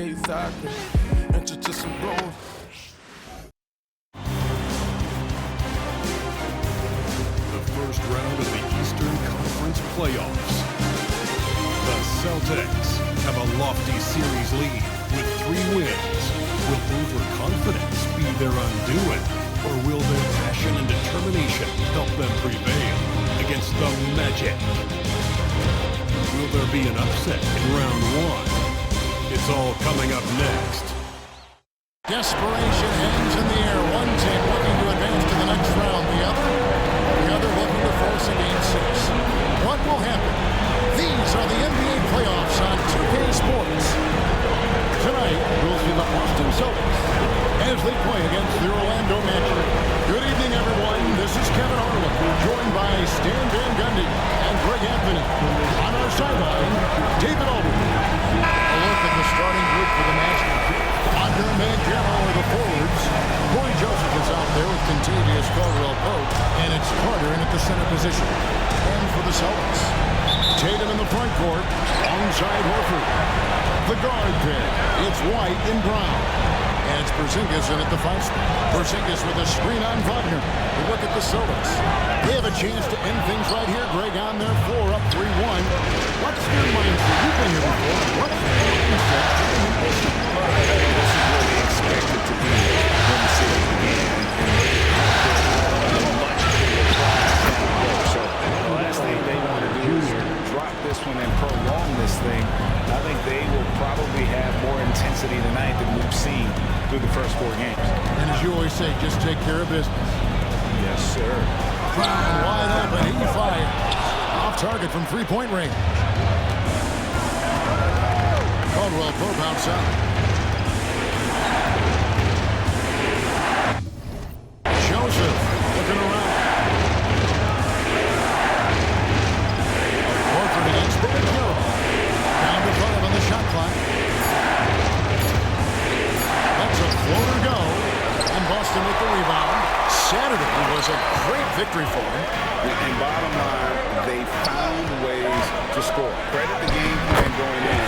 faith I can enter to some glory. The first round of the Eastern Conference playoffs. The Celtics have a lofty series lead with 3 wins. Will overconfidence be their undoing, or will their passion and determination help them prevail against the Magic? Will there be an upset in round 1? It's all coming up next. Desperation hangs in the air. One team looking to advance to the next round. The other looking to force a game 6. What will happen? These are the NBA playoffs on 2K Sports. Tonight, we'll see the Boston Celtics as they play against the Orlando Magic. Good evening, everyone. This is Kevin Harlan, joined by Stan Van Gundy and Greg Anthony. On our sideline, David Aldridge. A look at the starting group for the Magic. Under Banchero are the forwards. Corey Joseph is out there with Kentavious Caldwell-Pope, and it's Carter in at the center position. And for the Celtics, Tatum in the front court, alongside Horford. The guard pair, it's White and Brown. And it's Porzingis in at the 5 spot. Porzingis with a screen on Wagner. We look at the Celtics. They have a chance to end things right here. Greg on their floor, up 3-1. What's your mindset? You've been here before. What's your mindset? This is where they expect it to be when the series began. So the last thing they want to do is drop this one and prolong this thing. I think they will probably have more intensity tonight than we've seen through the first 4 games. And as you always say, just take care of business. Yes, sir. Brown wide open, he fires. Off target from 3-point range. Caldwell-Pope outside. Joseph looking around. Horford against Banchero. Down to 5 on the shot clock. That's a floater go. And Boston with the rebound. Saturday was a great victory for them. And bottom line, they found ways to score. Credit the game plan going in.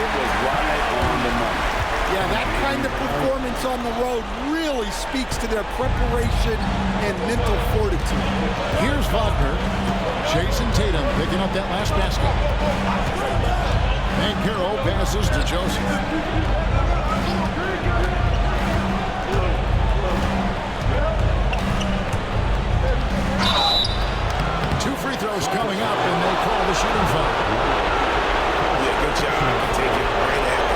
It was right on the money. Yeah, that kind of performance on the road really speaks to their preparation and mental fortitude. Here's Wagner. Jason Tatum picking up that last basket. Banchero passes to Joseph. 2 free throws coming up, and they call the shooting foul. Yeah, good job. Take it right at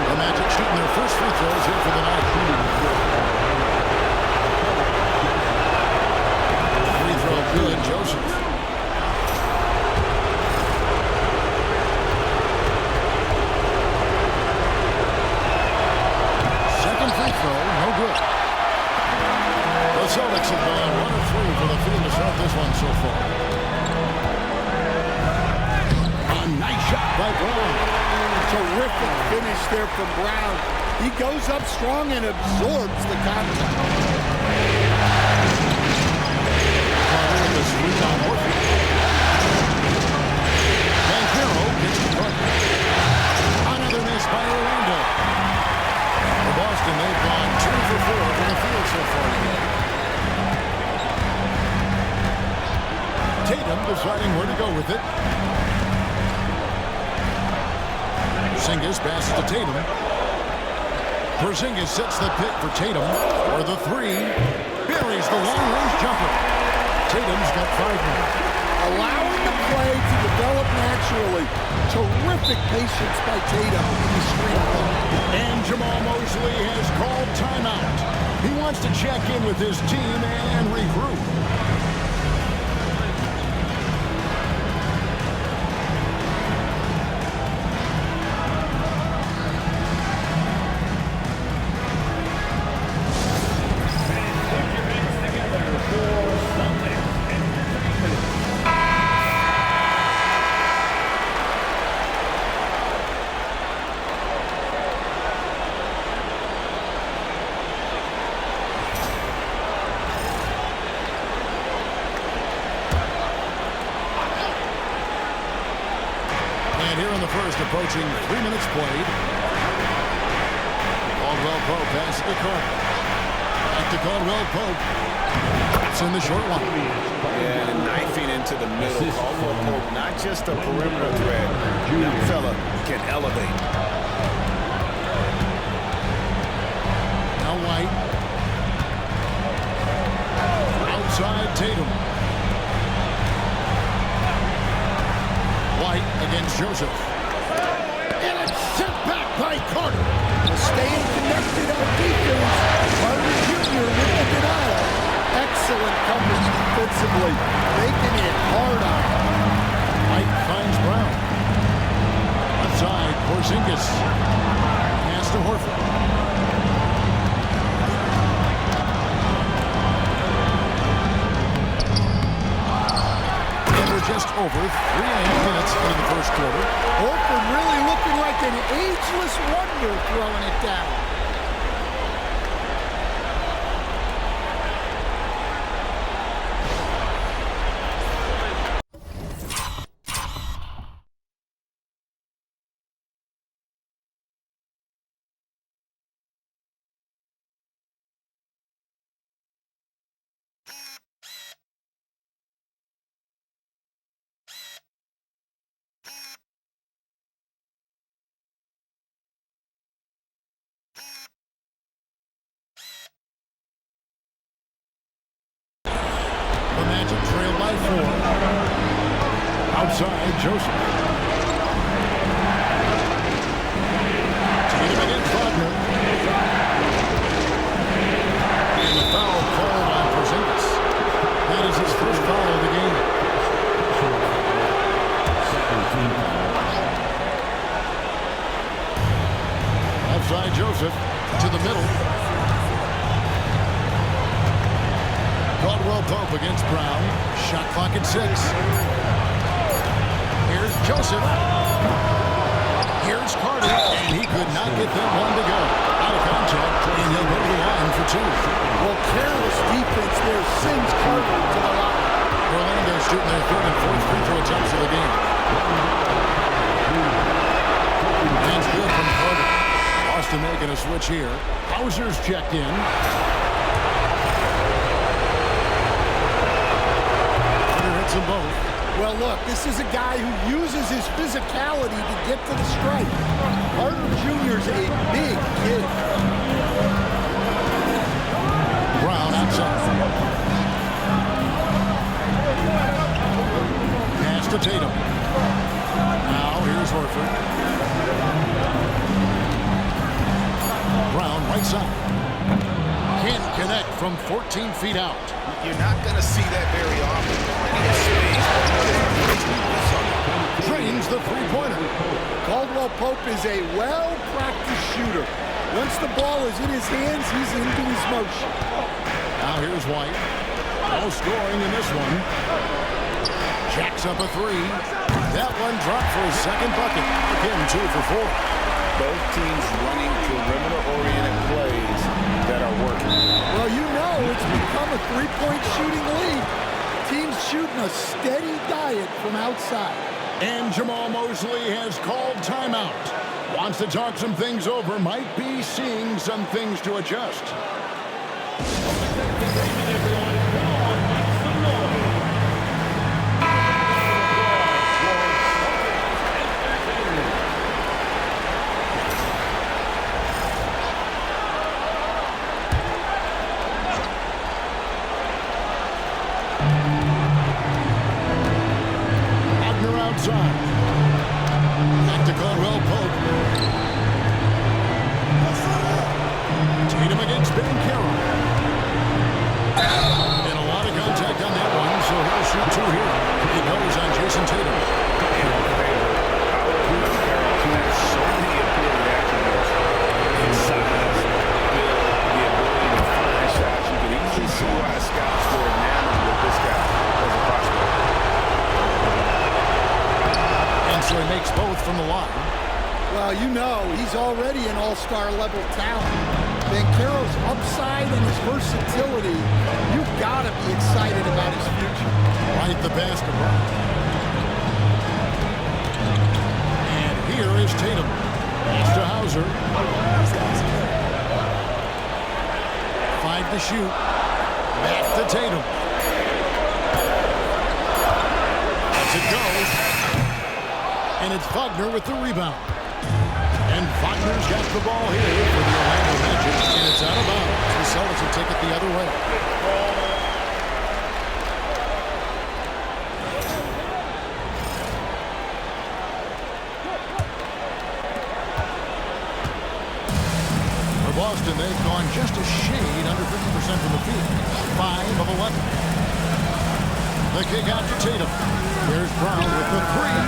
The Magic shooting their first free throws here for the night. Free throw good, Joseph. Second free throw, no good. The Celtics have gone 1 of 3 for the field to start this one so far. A nice shot by Brown. Terrific finish there from Brown. He goes up strong and absorbs the contact. Banchero gets the target. Another miss by Orlando. For Boston, they've gone 2 for 4 from the field so far today. Tatum deciding where to go with it. Porzingis passes to Tatum. Porzingis sets the pick for Tatum. For the 3. Buries the long-range jumper. Tatum's got 5 now. Allowing the play to develop naturally. Terrific patience by Tatum in the screen play. And Jamal Mosley has called timeout. He wants to check in with his team and regroup. And here in the first, approaching 3 minutes played. to Carter. Back to Caldwell Pope. It's in the short one. Yeah, knifing into the middle. Caldwell Pope, not just a perimeter threat. That fella can elevate. Now White. Outside Tatum. White against Joseph. And it's sent back by Carter. Staying connected on defense. Carter Jr. with the denial. Excellent coverage defensively. Making it hard on him. White finds Brown. Left side, Porzingis. Pass to Horford. And we're just over 3.5 minutes into the first quarter. Horford really looking like an ageless wonder throwing it down. The Magic trail by 4. Outside, Joseph. Tatum against Wagner. And the foul called on Porzingis. That is his first foul of the game. Outside, Joseph to the middle. Caldwell Pope against Brown. Shot clock at 6. Here's Joseph. Here's Carter. And he could not get that one to go. Out of contact. And he'll go to the line for 2. Well, careless defense there sends Carter to the line. Orlando shooting their 3rd and 4th free throw attempts of the game. Hands good from Carter. Boston making a switch here. Hauser's checked in. Them both. Well, look, this is a guy who uses his physicality to get to the stripe. Carter Jr.'s a big kid. Brown outside. Pass to Tatum. Now here's Horford. Brown right side. Can't connect from 14 feet out. You're not going to see that very often. Drains the three-pointer. Caldwell Pope is a well-practiced shooter. Once the ball is in his hands, he's into his motion. Now here's White. No scoring in this one. Jacks up a 3. That one dropped for his second bucket. Again, 2 for 4. Both teams running perimeter-oriented plays that are working. Well, you know it's become a three-point shooting league. Teams shooting a steady diet from outside. And Jamal Mosley has called timeout. Wants to talk some things over. Might be seeing some things to adjust. Outside. Back to Caldwell Pope. Tatum against Banchero. And a lot of contact on that one, so he'll shoot 2 here. It goes on Jason Tatum. So many appealing attributes. Size, build, the ability to find shots. You can easily see why scouts were enamored with this guy as a prospect. So he makes both from the line. Well, you know, he's already an all-star level talent. Banchero's upside and his versatility, you've got to be excited about his future. Right the basketball. And here is Tatum. Pass to Hauser. to shoot. Back to Tatum. As it goes. And it's Wagner with the rebound. And Wagner's got the ball here for the Orlando Magic. And it's out of bounds. The Celtics will take it the other way. Boston, they've gone just a shade under 50% from the field. 5 of 11. The kick out to Tatum. There's Brown with the three.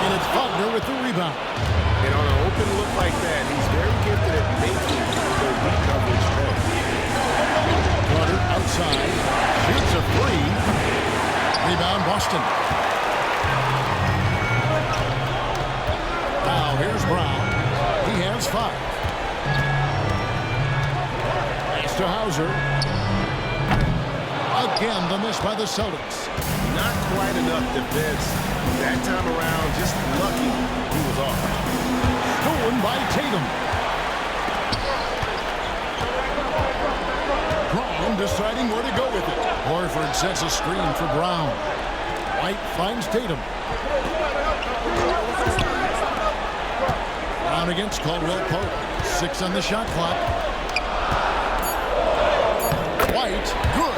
And it's Wagner with the rebound. And on an open look like that, he's very gifted at making the weak coverage play. Carter outside. Shoots a three. Rebound Boston. Now here's Brown. He has 5. To Hauser. Again, the miss by the Celtics. Not quite enough defense. That time around, just lucky he was off. Stolen by Tatum. Brown deciding where to go with it. Horford sets a screen for Brown. White finds Tatum. Brown against Caldwell Pope. 6 on the shot clock. White, good.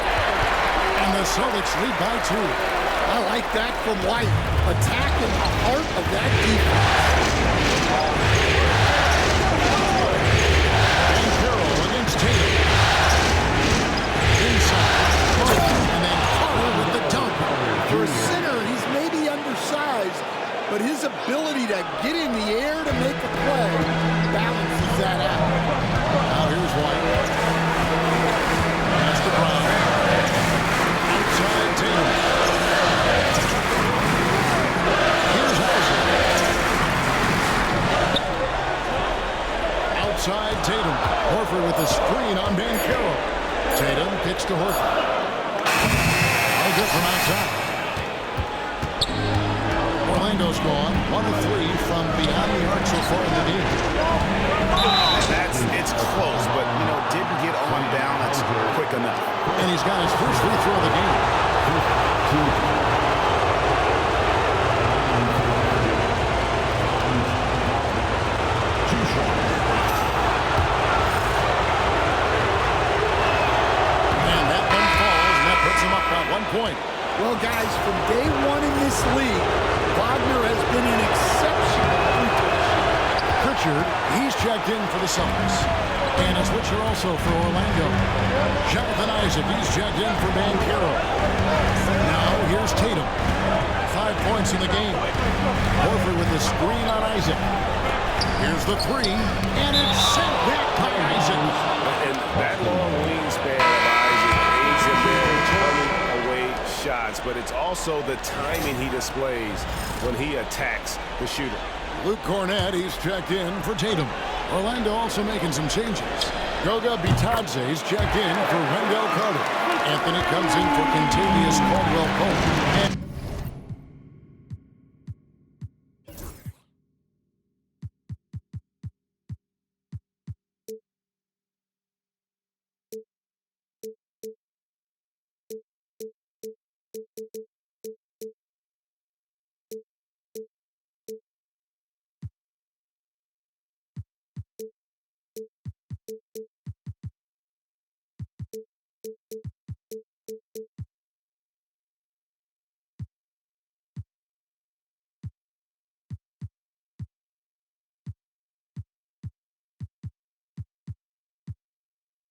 And the Celtics lead by 2. I like that from White. Attacking the heart of that defense. And Carroll against Tatum. Inside. And then Carter with the dunk. For a center, he's maybe undersized, but his ability to get in the air to make a play balances that out. Now here's White. Brown. Outside Tatum. Here's Hauser. Outside Tatum. Horford with the screen on Banchero. Tatum kicks to Horford. No good from outside. Orlando's gone 1 of 3 from beyond the arc so far in the game. It's close, but, didn't get on balance quick enough. And he's got his first free throw of the game. And that one falls, and that puts him up by 1 point. Well, guys, from day 1 in this league, Wagner has been an exceptional player. Pritchard, he's checked in for the Celtics. And a switcher also for Orlando. Jonathan Isaac, he's checked in for Banchero. Now here's Tatum. 5 points in the game. Horford with the screen on Isaac. Here's the three, and it's sent back by Isaac. And that long wingspan of Isaac aids him in turning away shots, but it's also the timing he displays when he attacks the shooter. Luke Cornett, he's checked in for Tatum. Orlando also making some changes. Goga Bitadze's checked in for Wendell Carter. Anthony comes in for Kentavious Caldwell-Pope.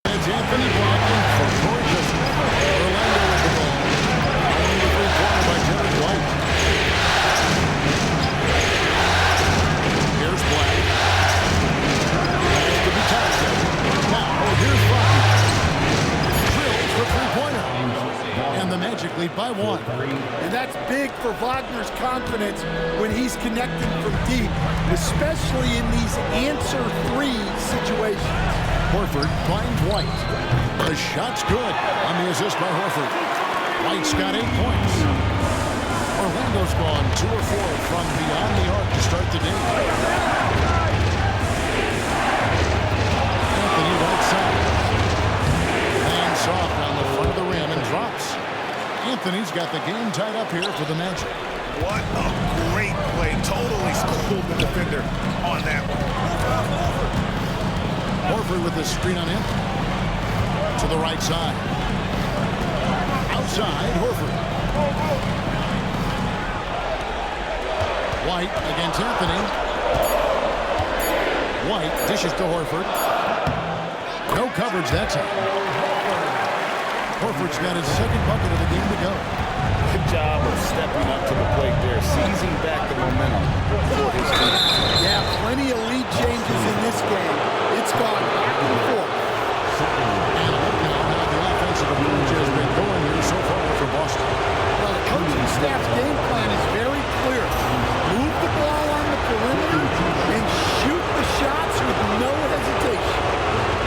And it's Anthony Brogdon for Troy Distler. Orlando with the ball. On the three-pointer by Derek White. Here's Black. Pass to Bitadze. Now here's Brogdon. Drills for three-pointer. And the Magic lead by 1. And that's big for Wagner's confidence when he's connecting from deep, especially in these answer 3 situations. Horford finds White. The shot's good on the assist by Horford. White's got 8 points. Orlando's gone 2 or 4 from beyond the arc to start the day. Anthony right side. has got the game tied up here for the Magic. What a great play. Totally schooled the defender on that one. Horford with the screen on him. To the right side. Outside, Horford. White against Anthony. White dishes to Horford. No coverage that time. Horford's got his second bucket of the game to go. Good job of stepping up to the plate there, seizing back the momentum for his team. Yeah, plenty of lead changes in this game. It's gone back and forth. And look now how the offensive approach has been going here so far for Boston. Well, the coaching staff's game plan is very clear. Move the ball on the perimeter and shoot the shots with no hesitation.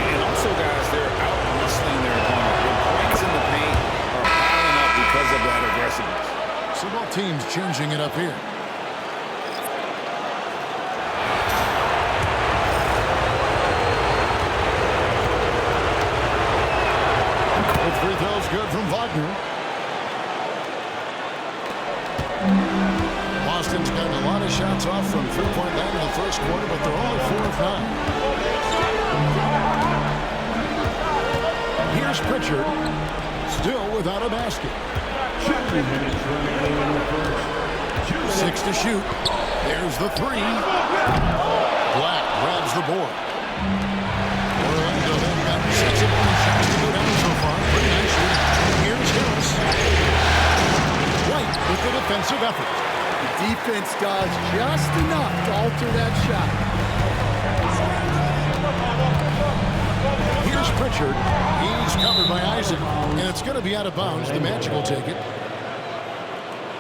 And also, guys, they're out hustling their opponent. Their points in the paint are piling up because of that aggressiveness. So both teams changing it up here. The free throw's good from Wagner. Boston's gotten a lot of shots off from three-point land in the first quarter, but they're only 4 of 9. Here's Pritchard, still without a basket. 6 to shoot. There's the 3. Black grabs the board. Orlando then got 6 of 1 shots to go down so far. Pretty nice shooting. Here's Harris. White with the defensive effort. The defense does just enough to alter that shot. Here's Pritchard. He's covered by Isaac. And it's going to be out of bounds. The Magic will take it.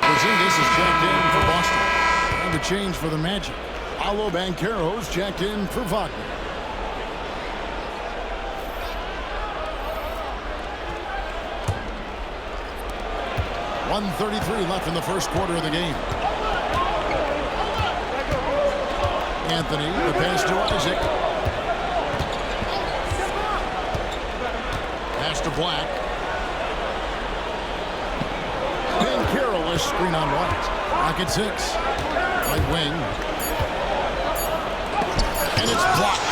Porzingis is checked in for Boston. And a change for the Magic. Paolo Banchero's checked in for Wagner. .133 left in the first quarter of the game. Anthony, the pass to Isaac. Pass to Black. Banchero is screen on White. Pocket 6. Right wing. And it's blocked.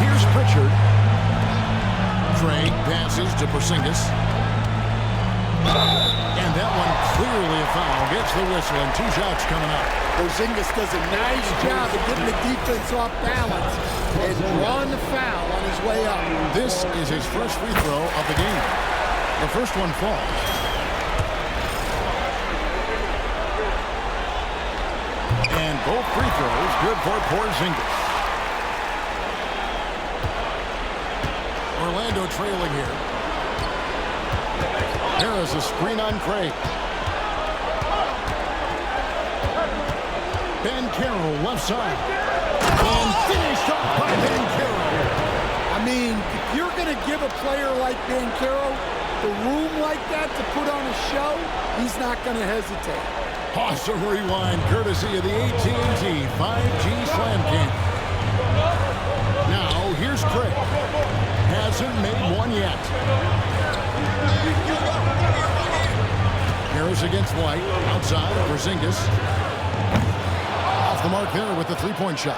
Here's Pritchard. Craig passes to Porzingis. And that one clearly a foul. Gets the whistle and 2 shots coming up. Porzingis does a nice job of getting the defense off balance and drawing the foul on his way up. This is his first free throw of the game. The first one falls. And both free throws good for Porzingis. Orlando trailing here. Harris a screen on Craig. Banchero left side. And finished off by Banchero. I mean, if you're going to give a player like Banchero the room like that to put on a show, he's not going to hesitate. Awesome rewind courtesy of the AT&T 5G Slam King. Now here's Craig. Hasn't made one yet. Harris against White. Outside, Porzingis. Off the mark there with the three-point shot.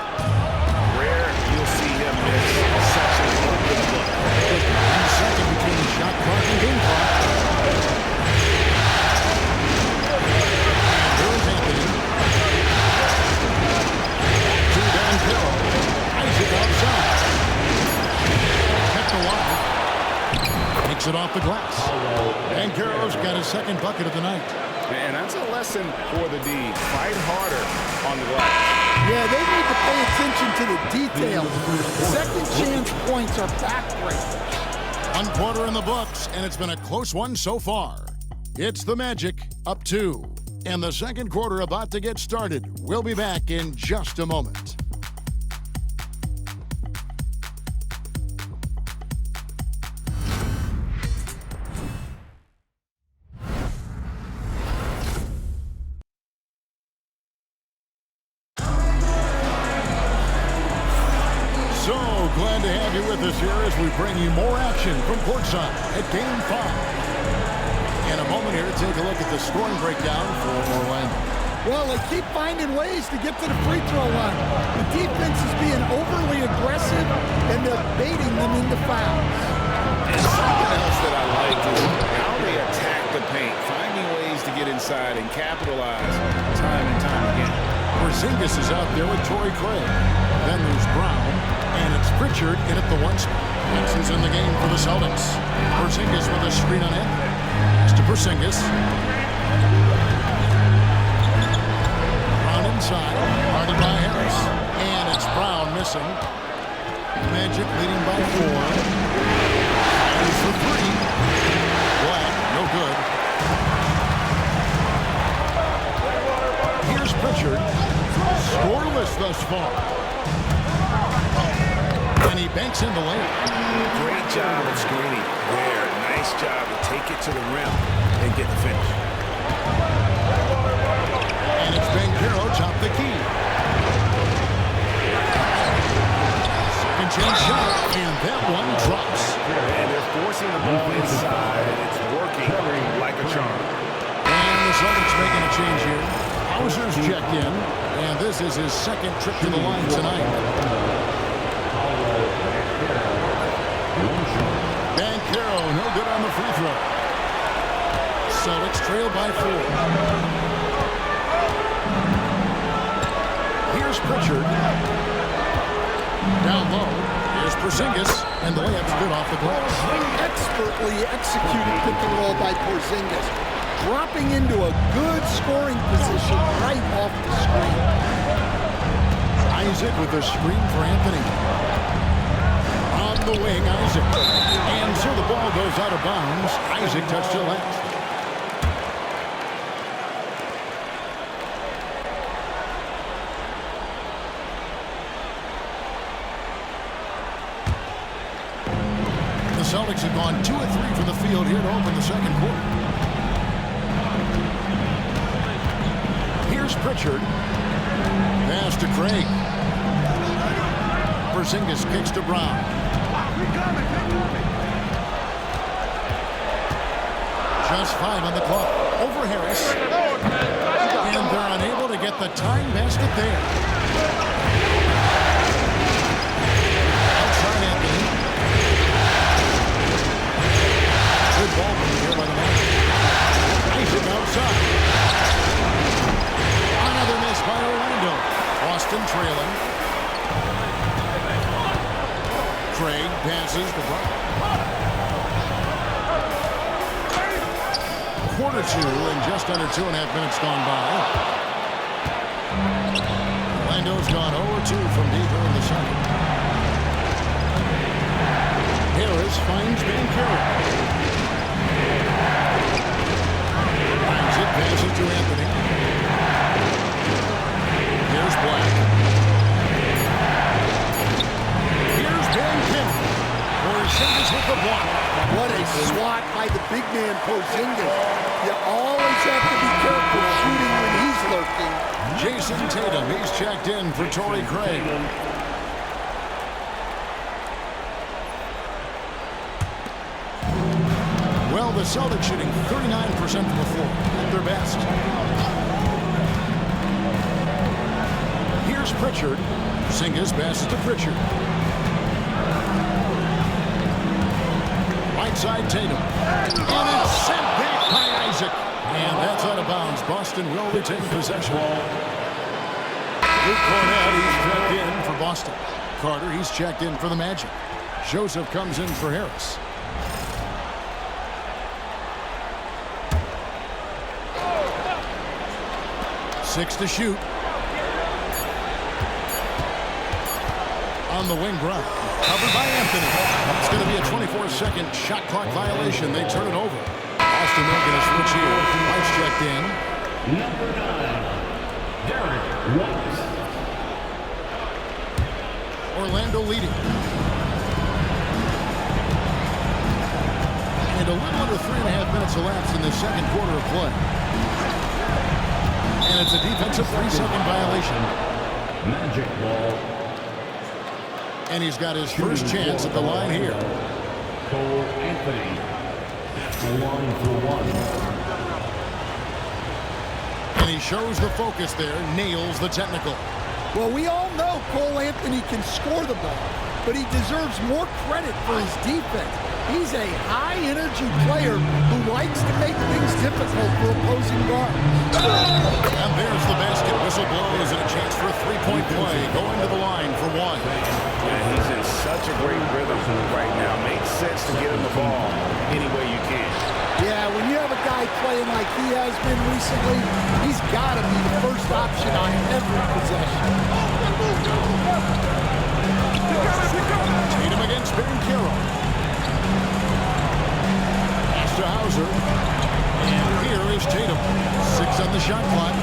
Rare, you'll see him miss such a good look. 1 second between shot clock and game clock. Here's Anthony. To Banchero. Isaac outside. Kept alive. Takes it off the glass. Banchero's got his second bucket of the night. And that's a lesson for the D. Fight harder on the glass. Yeah, they need to pay attention to the details. Second chance points are backbreakers. 1 quarter in the books, and it's been a close one so far. It's the Magic up 2. And the second quarter about to get started. We'll be back in just a moment. to have you with us here as we bring you more action from courtside at Game 5. In a moment here, take a look at the scoring breakdown for Orlando. Well, they keep finding ways to get to the free throw line. The defense is being overly aggressive, and they're baiting them into fouls. And something else that I like is how they attack the paint, finding ways to get inside and capitalize time and time again. Porzingis is out there with Torrey Craig. Then there's Brown, and it's Pritchard in at the 1 spot. That's who's in the game for the Celtics. Porzingis with a screen on it. It's to Porzingis. Brown inside, guarded by Harris. And it's Brown missing. Magic leading by 4. He's for 3. Black, no good. Here's Pritchard. Scoreless thus far. And he banks in the lane. Great job of screening there. Nice job to take it to the rim and get the finish. And it's Banchero top the key. Second chance shot, and that one drops. And they're forcing the ball inside, and it's working like a charm. And the Celtics making a change here. Hauser's checked in, and this is his second trip to the line tonight. Banchero, no good on the free throw. Celtics trail by 4. Here's Pritchard. Down low. Here's Porzingis, and the layup's good off the glass. Expertly executed pick and roll by Porzingis, dropping into a good scoring position right off the screen. Isaac with a screen for Anthony. On the wing, Isaac. And so the ball goes out of bounds. Isaac touched it last. The Celtics have gone 2 of 3 from the field here to open the second quarter. Here's Pritchard. Pass to Craig. Porzingis kicks to Brown. Just 5 on the clock. Over Harris. And they're unable to get the time basket there. Outside Anthony. Good ball here by the Magic. Isaac outside. Another miss by Orlando. Boston trailing. Craig passes to Brown. Quarter 2 and just under 2.5 minutes gone by. Orlando's gone 0-2 from deep in the second. Harris finds Banchero. Isaac passes to Anthony. Here's Black. Here's Banchero. Porzingis with the block. What a swat by the big man Porzingis. You always have to be careful shooting when he's lurking. Jason Tatum, he's checked in for Torrey Craig. Well, the Celtics shooting 39% from the floor, at their best. Here's Pritchard. Porzingis passes to Pritchard. Right side Tatum. And it's sent back by Isaac. And that's out of bounds. Boston will retain possession. Luke Cornett, he's checked in for Boston. Carter, he's checked in for the Magic. Joseph comes in for Harris. Six to shoot. On the wing, Brown. Covered by Anthony. It's going to be a 24-second shot clock violation. They turn it over. Boston making a switch here. White's checked in. Number 9, Derek White. Orlando leading. And a little under 3.5 minutes elapsed in the second quarter of play. And it's a defensive 3-second violation. Magic ball. And he's got his first chance at the line here. Cole Anthony at the line for one. And he shows the focus there, nails the technical. Well, we all know Cole Anthony can score the ball, but he deserves more credit for his defense. He's a high-energy player who likes to make things difficult for opposing guards. And there's the basket. Whistle blows and a chance for a three-point play. Going to the line for one. And he's in such a great rhythm right now. Makes sense to get him the ball any way you can. Yeah, when you have a guy playing like he has been recently, he's got to be the first option on every possession. Tatum against Banchero. Pass to Hauser. And here is Tatum. 6 on the shot clock.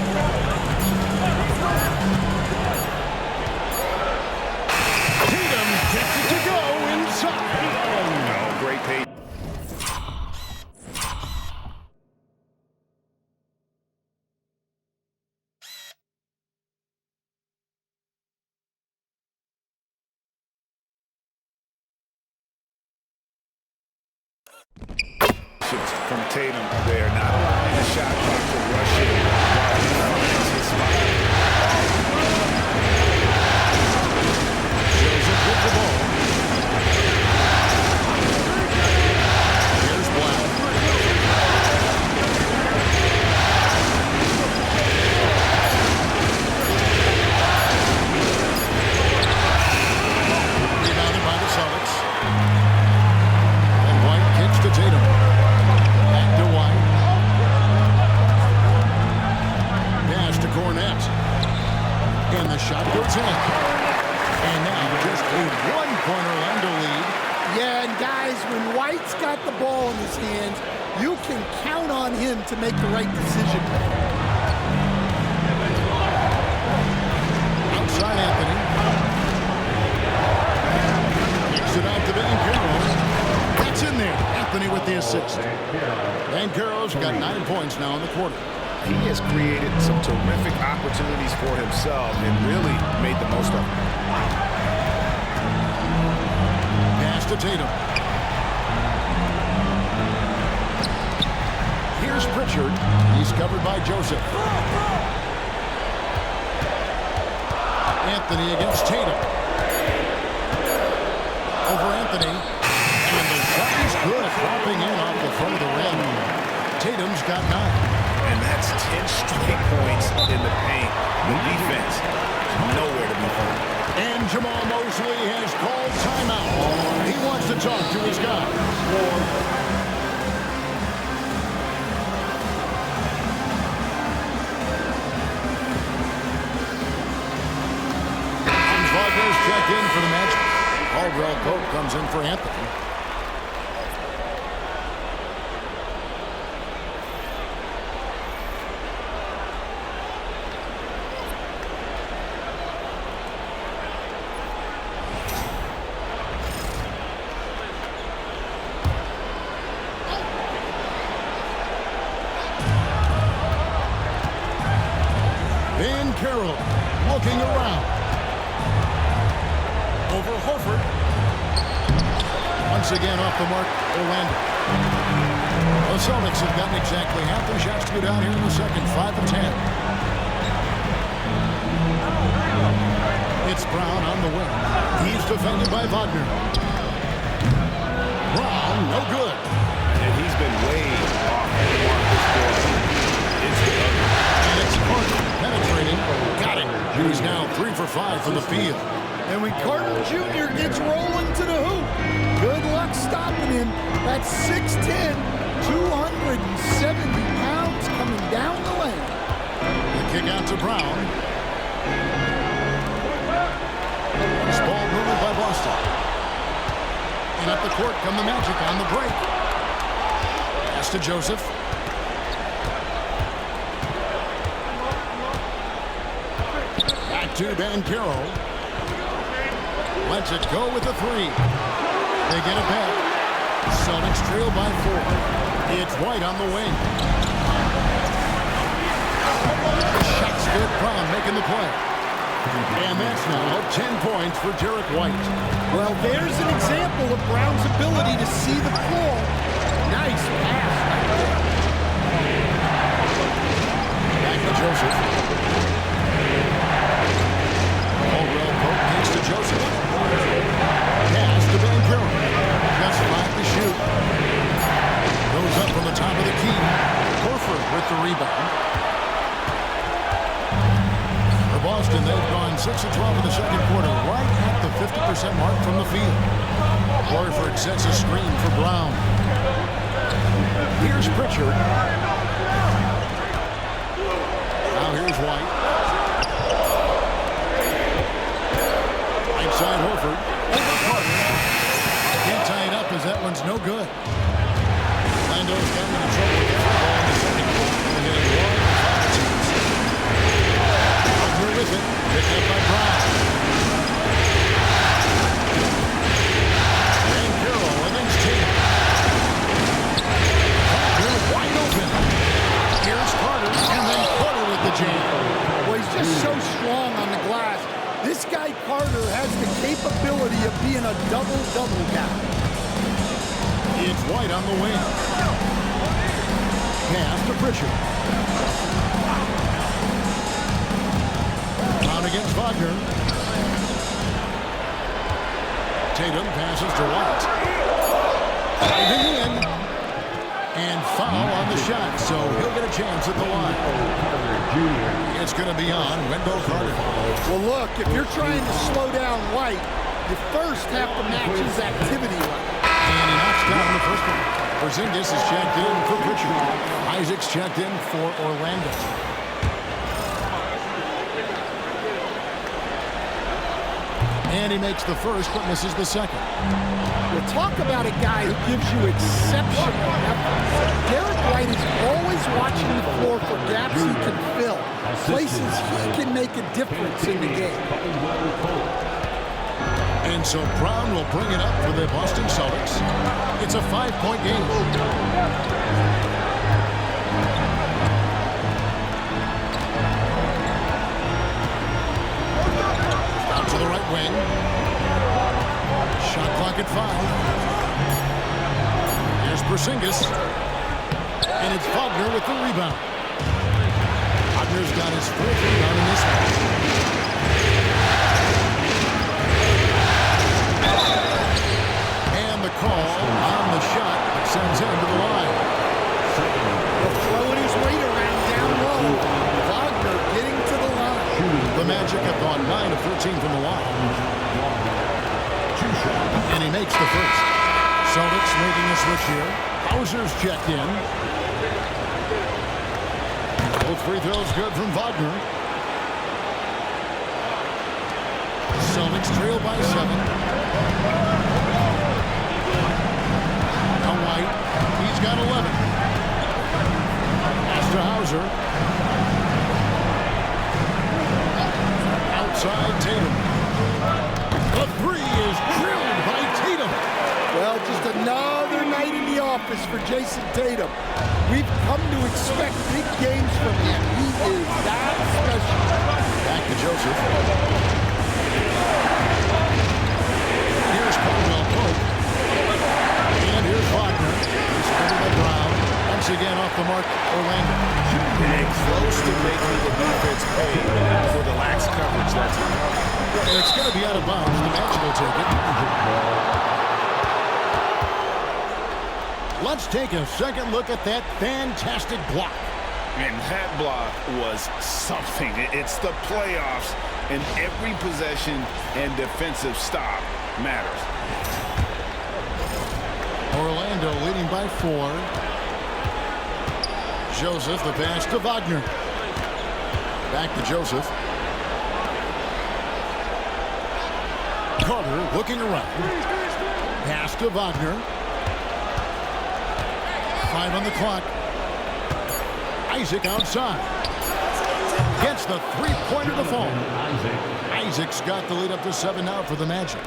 Tatum gets it to go inside. Oh, great pace. From Tatum there, not allowing the shot clock to rush in while he finds his spot. Joseph with the ball. Here's Black. Rebounded by the Celtics. And White kicks to Tatum. Back to White. Pass to Cornette. And the shot goes in. And now just a one-point Orlando lead. Yeah, and guys, when White's got the ball in his hands, you can count on him to make the right decision. Outside Anthony. Kicks it out to Banchero. That's in there. Anthony with the assist. Banchero's got 9 points now in the quarter. He has created some terrific opportunities for himself and really made the most of them. Pass to Tatum. Here's Pritchard. He's covered by Joseph. Anthony against Tatum. Over Anthony. And the shot is good. Dropping in off the front of the rim. Tatum's got 9. And that's 10 straight points in the paint. The defense, nowhere to be found. And Jamal Mosley has called timeout. He wants to talk to his guy. Wagner's checked in for the match. Caldwell Pope comes in for Anthony. Banchero looking around. Over Horford. Once again off the mark, Orlando. The Celtics have gotten exactly half their shots to go down here in the second, 5 of 10. It's Brown on the wing. He's defended by Wagner. Brown, no good. And he's been way off the mark this quarter. It's the other. And it's Carter penetrating. Got it. He's now 3 for 5 from the field. And when Carter Jr. gets rolling to the hoop, good luck stopping him. That's 6'10", 270 pounds coming down the lane. The kick out to Brown. It's ball movement by Boston. And up the court come the Magic on the break. Pass to Joseph. Back to Banchero. Lets it go with the 3. They get it back. Celtics trail by 4. It's White on the wing. The shot's good. Brown making the play. And that's now 10 points for Derek White. Well, there's an example of Brown's ability to see the floor. Nice pass right there. Back to Joseph. Caldwell Pope takes to Joseph. Pass to Van Buren. Just 5 to shoot. Goes up from the top of the key. Horford with the rebound. For Boston, they've gone 6 of 12 in the second quarter, right at the 50% mark from the field. Horford sets a screen for Brown. Here's Pritchard. Now here's White. Right side Horford. Over Carter. Can't tie it up as that one's no good. Lando's got into trouble with the ball in the second quarter. They're getting 1 Butler with it. Picked up by Brown. And Carroll against Tatum. They're wide open. Here's Carter, and then Carter with the jam. Well, he's just so strong on the glass. This guy, Carter, has the capability of being a double-double guy. It's White on the wing. Pass to Pritchard. Brown against Wagner. Tatum passes to White. Driving in. And foul on the shot, so he'll get a chance at the line. It's going to be on Wendell Carter. Well, look, if you're trying to slow down White, you first have to match his activity level. And he knocks down the first one. Porzingis is checked in for Pritchard. Isaac's checked in for Orlando. And he makes the first, but misses the second. We'll talk about a guy who gives you exceptional effort. Derek White is always watching the floor for gaps he can fill, places he can make a difference in the game. And so Brown will bring it up for the Boston Celtics. It's a 5-point game. Out to the right wing. Shot clock at 5. Here's Porzingis. And it's Wagner with the rebound. Wagner's got his 4th rebound in this one. And the call on the shot sends him to the line. Throwing his weight around down low. Wagner getting to the line. The Magic have gone 9 of 13 from the line. And he makes the first. Celtics making a switch here. Hauser's checked in. Both free throws good from Wagner. Celtics trail by 7. Now White. He's got 11. Pass to Hauser. Outside Tatum. The 3 is drilled by Tatum. Well, just another night in the office for Jason Tatum. We've come to expect big games from him. He is that special. Back to Joseph. Here's Caldwell Pope. And here's Wagner. He's covered by Brown. Once again off the mark, Orlando. And close to making the defense pay for the lax coverage that's in. And it's going to be out of bounds. The Magic will take it. Let's take a second look at that fantastic block. And that block was something. It's the playoffs, and every possession and defensive stop matters. Orlando leading by 4. Joseph, the pass to Wagner. Back to Joseph. Carter looking around. Pass to Wagner. 5 on the clock. Isaac outside. Gets the three-pointer to fall. Isaac's got the lead up to 7 now for the Magic.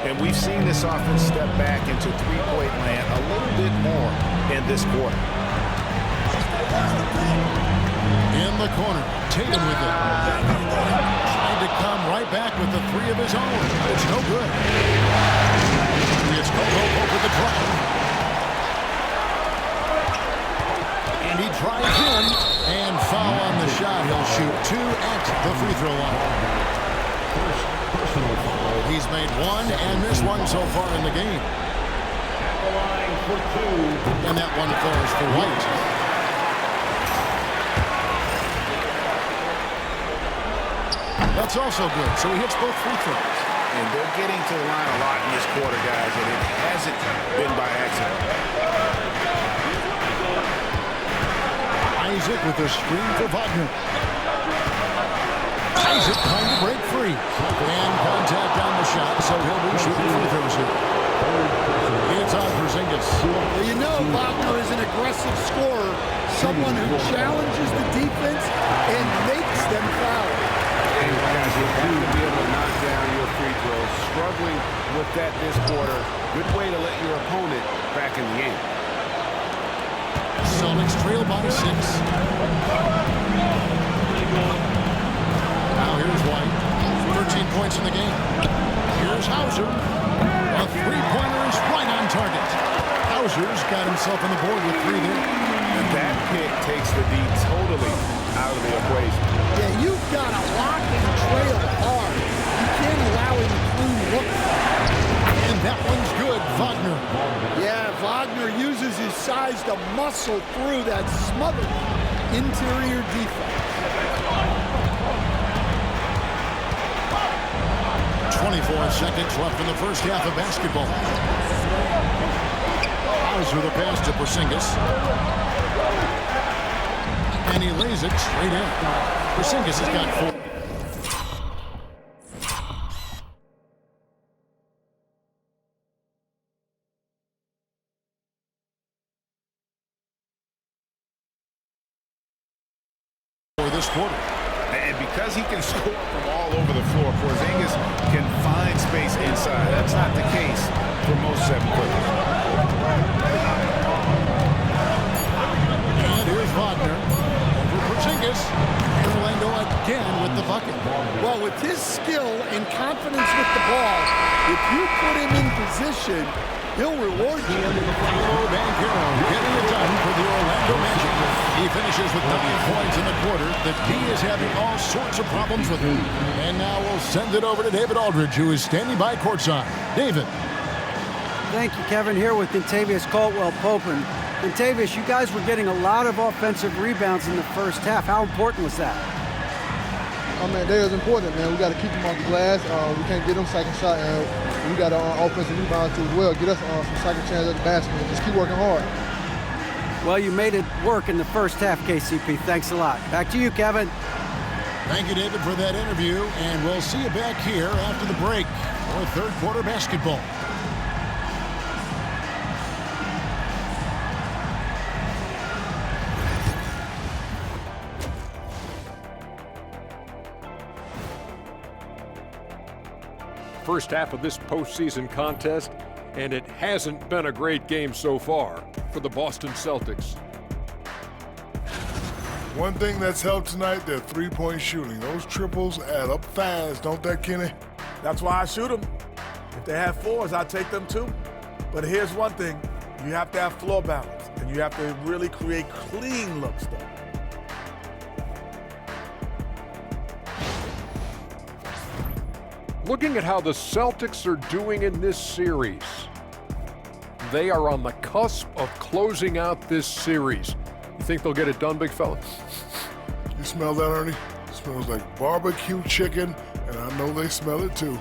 And we've seen this offense step back into three-point land a little bit more in this quarter. In the corner, Tatum with it. Trying to come three of his own, but it's no good. It's Caldwell Pope with the drive. And he drives in, and foul on the shot. He'll shoot two at the free throw line. Personal foul. He's made one and missed one so far in the game. At the line for two. And that one falls for White. That's also good, so he hits both free throws. And they're getting to the line a lot in this quarter, guys, and it hasn't been by accident. Isaac with the screen for Wagner. Isaac trying to break free. And contact on the shot, so he'll be shooting free throws here. It's on Porzingis. Well, you know Wagner is an aggressive scorer, someone who challenges the defense and makes them foul. And guys, you have to be able to knock down your free throws. Struggling with that this quarter. Good way to let your opponent back in the game. Celtics trail by 6. Now here's White. 13 points in the game. Here's Hauser. A three-pointer is right on target. Hauser's got himself on the board with 3 there. And that pick takes the D totally out of the equation. Yeah, you've got to lock and trail hard. You can't allow him to clean look. And that one's good, Wagner. Yeah, Wagner uses his size to muscle through that smothered interior defense. 24 seconds left in the first half of basketball. Hauser the pass to Porzingis. And he lays it straight in. Porzingis has got 4. For this quarter. And because he can score from all over the floor, Porzingis can find space inside. That's not the case for most 7-footers. And here's Wagner over Porzingis. And Orlando again with the bucket. Well, with his skill and confidence with the ball, if you put him in position, he'll reward you. Paolo Banchero getting it done for the Orlando Magic. He finishes with 9 points in the quarter. The D is having all sorts of problems with him. And now we'll send it over to David Aldridge, who is standing by courtside. David. Thank you, Kevin. Here with Kentavious Caldwell-Pope. And Kentavious, you guys were getting a lot of offensive rebounds in the first half. How important was that? Oh, man, that is important, man. We got to keep them off the glass. We can't get them second shot. And we got to offensive rebound too as well. Get us some second chance at the basket and just keep working hard. Well, you made it work in the first half, KCP. Thanks a lot. Back to you, Kevin. Thank you, David, for that interview. And we'll see you back here after the break for third quarter basketball. First half of this postseason contest, and it hasn't been a great game so far for the Boston Celtics. One thing that's helped tonight, their three-point shooting. Those triples add up fast, don't they, Kenny? That's why I shoot them. If they have 4s, I take them too. But here's one thing. You have to have floor balance, and you have to really create clean looks, though. Looking at how the Celtics are doing in this series, they are on the cusp of closing out this series. You think they'll get it done, big fella? You smell that, Ernie? It smells like barbecue chicken, and I know they smell it too.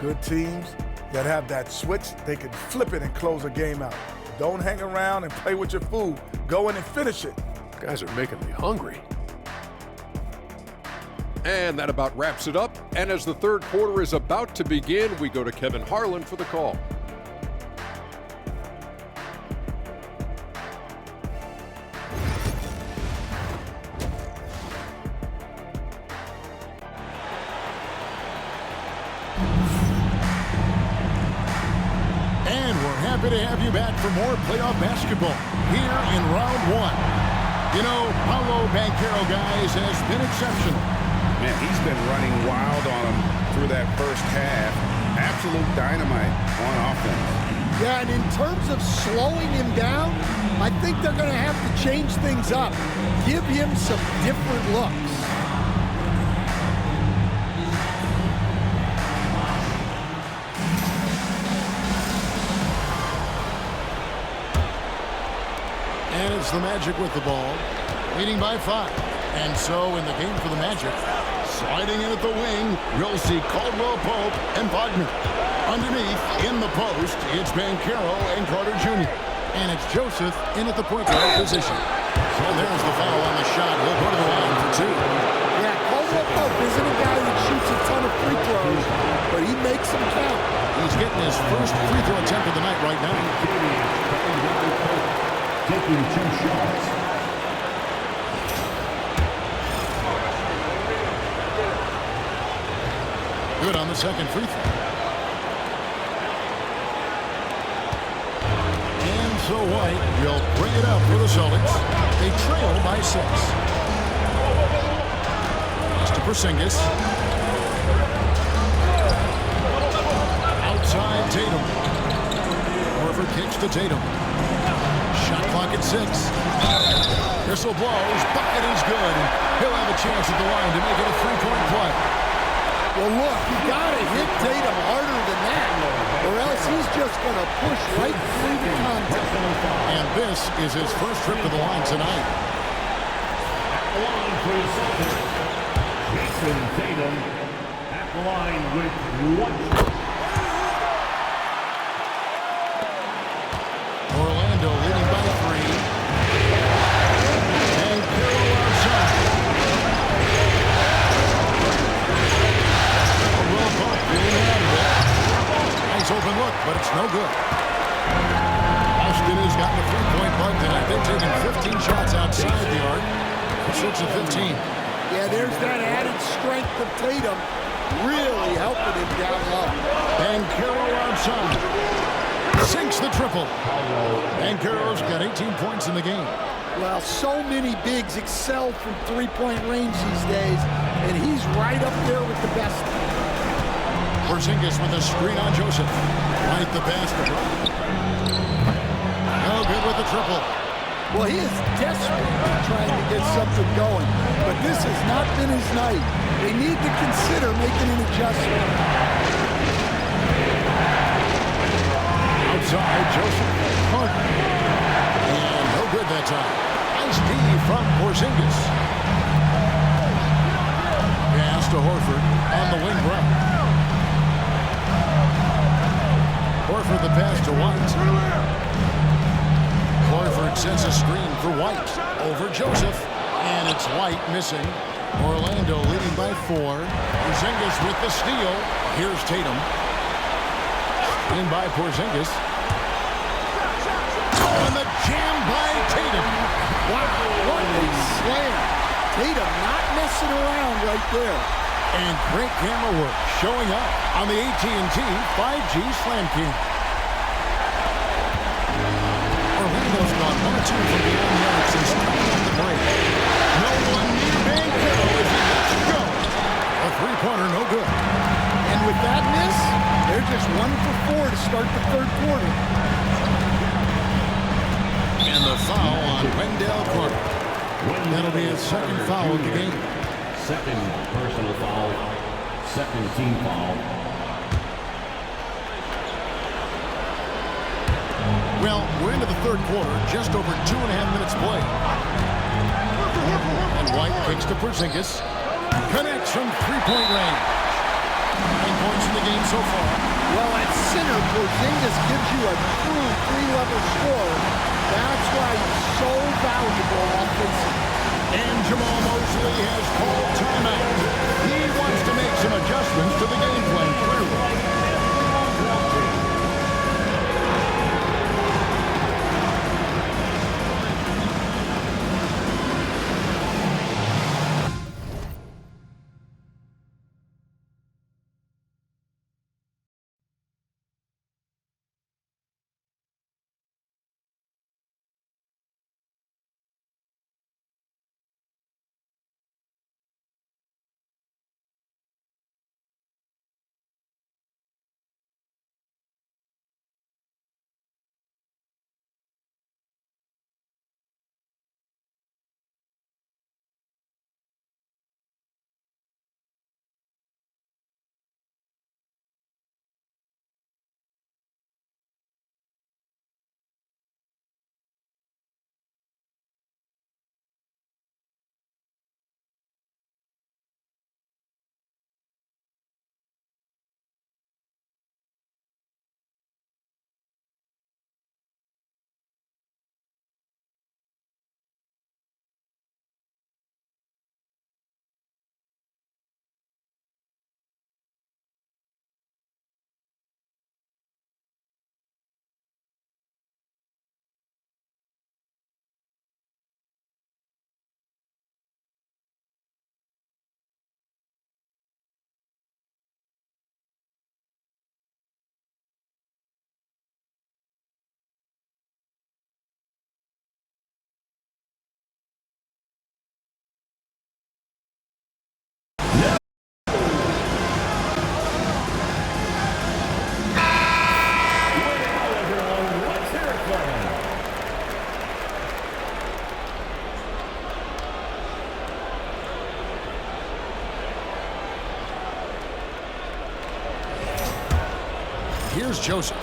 Good teams that have that switch, they can flip it and close a game out. Don't hang around and play with your food. Go in and finish it. Guys are making me hungry. And that about wraps it up. And as the third quarter is about to begin, we go to Kevin Harlan for the call. And we're happy to have you back for more playoff basketball here in round 1. You know, Paolo Banchero, guys, has been exceptional. Man, he's been running wild on them through that first half. Absolute dynamite on offense. Yeah, and in terms of slowing him down, I think they're going to have to change things up. Give him some different looks. And it's the Magic with the ball, leading by 5. And so in the game for the Magic, sliding in at the wing, we'll see Caldwell Pope and Wagner. Underneath, in the post, it's Banchero and Carter Jr. And it's Joseph in at the point guard position. So there's the foul on the shot. He'll go to the line for 2. Yeah, Caldwell Pope isn't a guy that shoots a ton of free throws, but he makes them count. He's getting his first free throw attempt of the night right now. Taking 2 shots. Good on the second free throw. And so White will bring it up for the Celtics. They trail by 6. Pass to Porzingis. Outside Tatum. Horford kicks to Tatum. Shot clock at 6. Whistle blows. Bucket is good. He'll have a chance at the line to make it a 3-point play. Well, look, you got to hit Tatum harder than that, or else he's just going to push right through the contact. And this is his first trip to the line tonight. At the line for the Celtics, Jason Tatum at the line with 1 shot. Orlando leading by 3. And Carroll outside. Caldwell Pope getting out of it. Nice open look, but it's no good. Austin has gotten a 3-point bug tonight. They've taken 15 shots outside the arc. 6 of 15. Yeah, there's that added strength of Tatum really helping him down low. And Carroll outside. Sinks the triple. And Carroll's got 18 points in the game. Well, so many bigs excel from three-point range these days, and he's right up there with the best. Porzingis with a screen on Joseph. Right the basket. No good with the triple. Well, he is desperately trying to get something going, but this has not been his night. They need to consider making an adjustment. Outside, Joseph. Carter. And no good that time. Nice D from Porzingis. Pass to Horford on the wing right. Horford the pass to White. Horford sends a screen for White. Over Joseph. And it's White missing. Orlando leading by 4. Porzingis with the steal. Here's Tatum. In by Porzingis. And the jam by Tatum. Wow, what a slam. Tatum not messing around right there. And great camera work showing up on the AT&T 5G Slam King. Orlando's gone 1-2 from beyond the arc since the break. No one near Banchero as he lets it go. A three-pointer, no good. And with that miss, they're just 1 for 4 to start the third quarter. And the foul on Wendell Carter. That'll be his second foul of the game. Second personal foul, second team foul. Well, we're into the third quarter, just over 2.5 minutes played. And White kicks to Porzingis. Connects from three-point range. 9 points in the game so far. Well, at center, Porzingis gives you a true three-level scorer. That's why he's so valuable offensively. And Jamal Mosley has called timeout. He wants to make some adjustments to the game plan, clearly. Here's Joseph.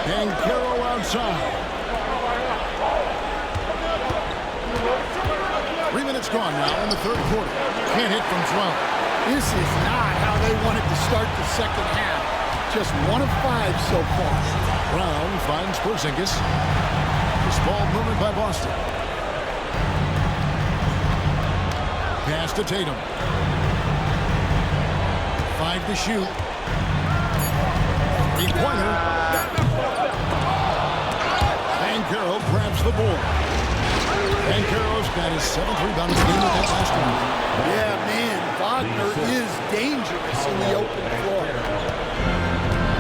Banchero outside. 3 minutes gone now in the third quarter. Can't hit from 12. This is not how they wanted to start the second half. Just 1 of 5 so far. Brown finds Porzingis. This ball moved by Boston. Pass to Tatum. 5 to shoot. 3-pointer. Banchero grabs the board. Banchero's got his 7th rebound of the game with that last one. Yeah, man, Wagner is dangerous in the open floor.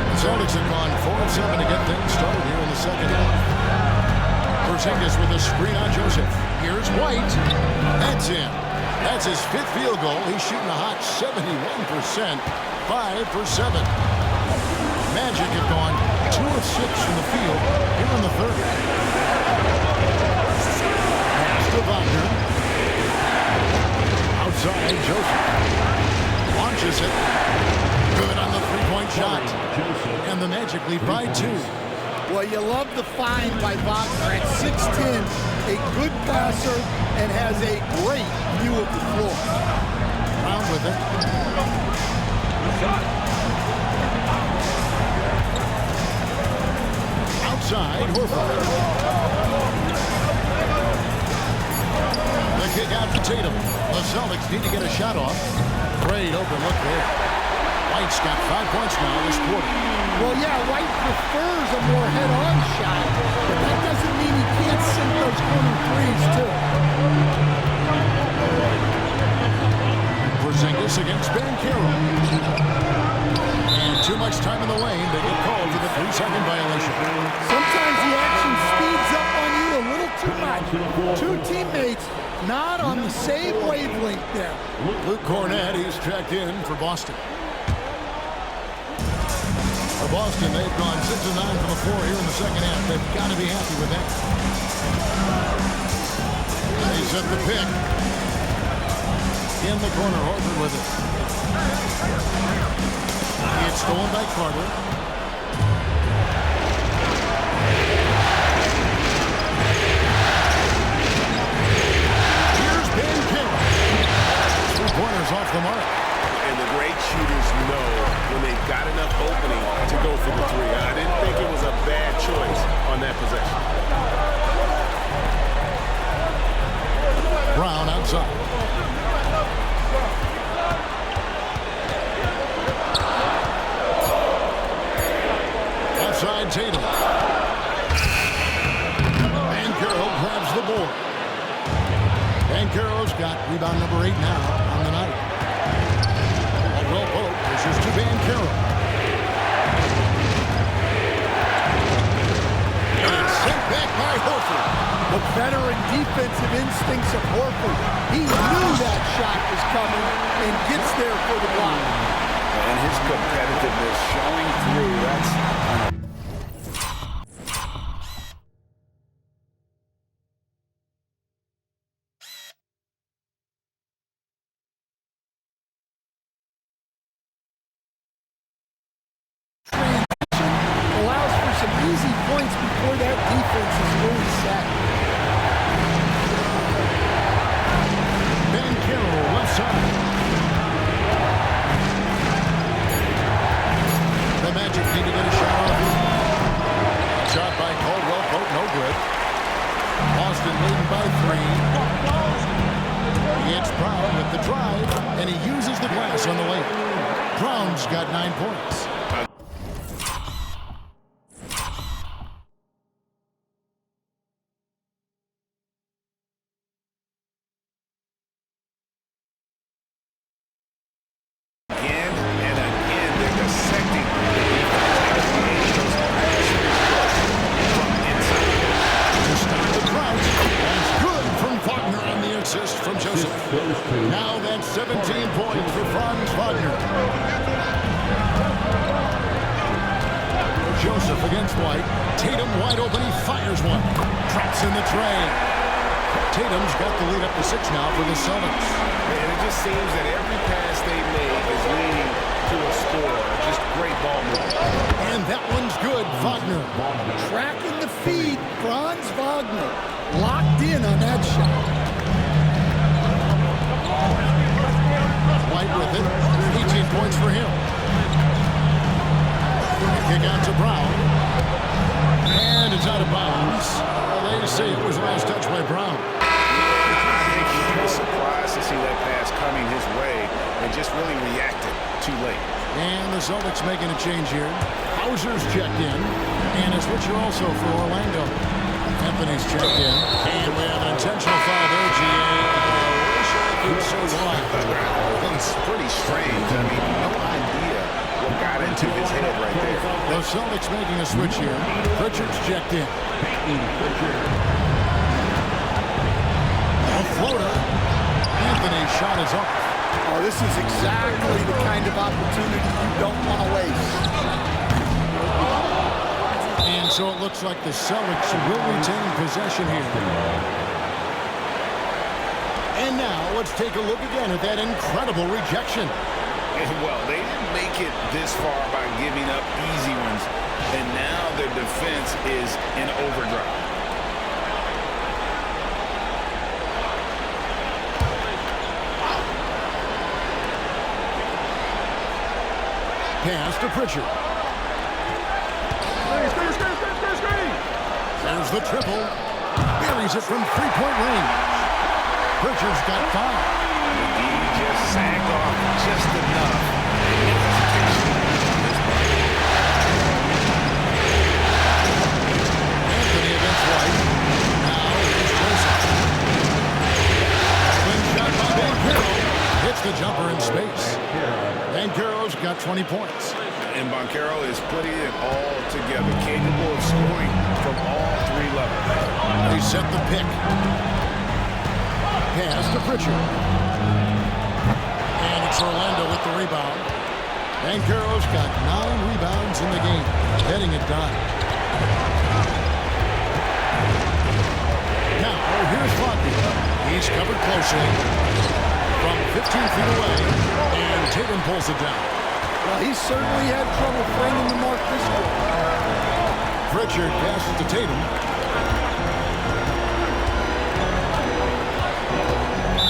The Celtics have gone 4 of 7 to get things started here in the second half. Porzingis with a screen on Joseph. Here's White. That's in. That's his 5th field goal. He's shooting a hot 71%. 5 for 7. Magic have gone 2 of 6 from the field here in the third. Pass to Wagner. Outside, Joseph. Launches it. Good on the three-point shot. And the Magic lead by 2. Well, you love the find by Wagner at 6'10", a good passer, and has a great view of the floor. Brown with it. Outside, Horford. The kick out to Tatum. The Celtics need to get a shot off. Great open look there. White's got 5 points now this quarter. Well, yeah, White prefers a more head-on shot, but that doesn't mean he can't sink those corner threes, too. Porzingis against Banchero. And too much time in the lane. They get called for the 3-second violation. Sometimes the action speeds up on you a little too much. 2 teammates not on the same wavelength there. Luke Cornett, he's checked in for Boston. For Boston, they've gone 6 of 9 from the floor here in the second half. They've got to be happy with that. They set the pick. In the corner, Horford with it. It's stolen by Carter. Here's Banchero. 3-pointers off the mark. And the great shooters know when they've got enough opening to go for the 3. I didn't think it was a bad choice on that possession. Brown outside. Outside Tatum. Banchero grabs the board. Banchero's got rebound number 8 now on the night. Caldwell Pope pushes to Banchero. And it's sent back by Horford. The veteran defensive instincts of Horford. He knew that shot was coming and gets there for the block. And his competitiveness showing through. That's allows for some easy points before that defense is fully set. Banchero left side. The Magic need to get a shot off. Shot by Caldwell Pope, no good. Boston leading by 3. It's Brown with the drive, and he uses the glass on the layup. Brown's got 9 points. From Joseph. Now that's 17 points for Franz Wagner. Joseph against White. Tatum wide open. He fires one. Traps in the tray. Tatum's got the lead up to 6 now for the Celtics. And it just seems that every pass they make is leading to a score. Just great ball movement. And that one's good. Wagner. Tracking the feed, Franz Wagner. Locked in on that shot. White with it. 18 points for him. Kick out to Brown. And it's out of bounds. Well, they say it was last touch by Brown. I think he was surprised to see that pass coming his way and just really reacted too late. And the Celtics making a change here. Hauser's checked in. And a switcher also for Orlando. Anthony's checked in. And we have an intentional foul there, G.A. It's so wide. It's pretty strange. I mean, no idea what got into his head right there. The Celtics making a switch here. Pritchard's checked in. A floater. Anthony's shot is up. Oh, this is exactly the kind of opportunity you don't want to waste. And so it looks like the Celtics will retain possession here. And now let's take a look again at that incredible rejection. Well, they didn't make it this far by giving up easy ones, and now their defense is in overdrive. Pass to Pritchard. There's the triple. Buries it from three-point range. Pritchard's got 5. He just sagged off just enough. Anthony against White. Now here's Joseph. Swing shot by Banchero. Hits the jumper in space. Banchero's got 20 points. And Banchero is putting it all together, capable of scoring from all 3 levels. They set the pick. Pass to Pritchard. And it's Orlando with the rebound. Banchero's got 9 rebounds in the game, heading it down. Now, here's Rodney. He's covered closely from 15 feet away, and Tatum pulls it down. Well, he certainly had trouble finding the mark this game. Pritchard passes to Tatum.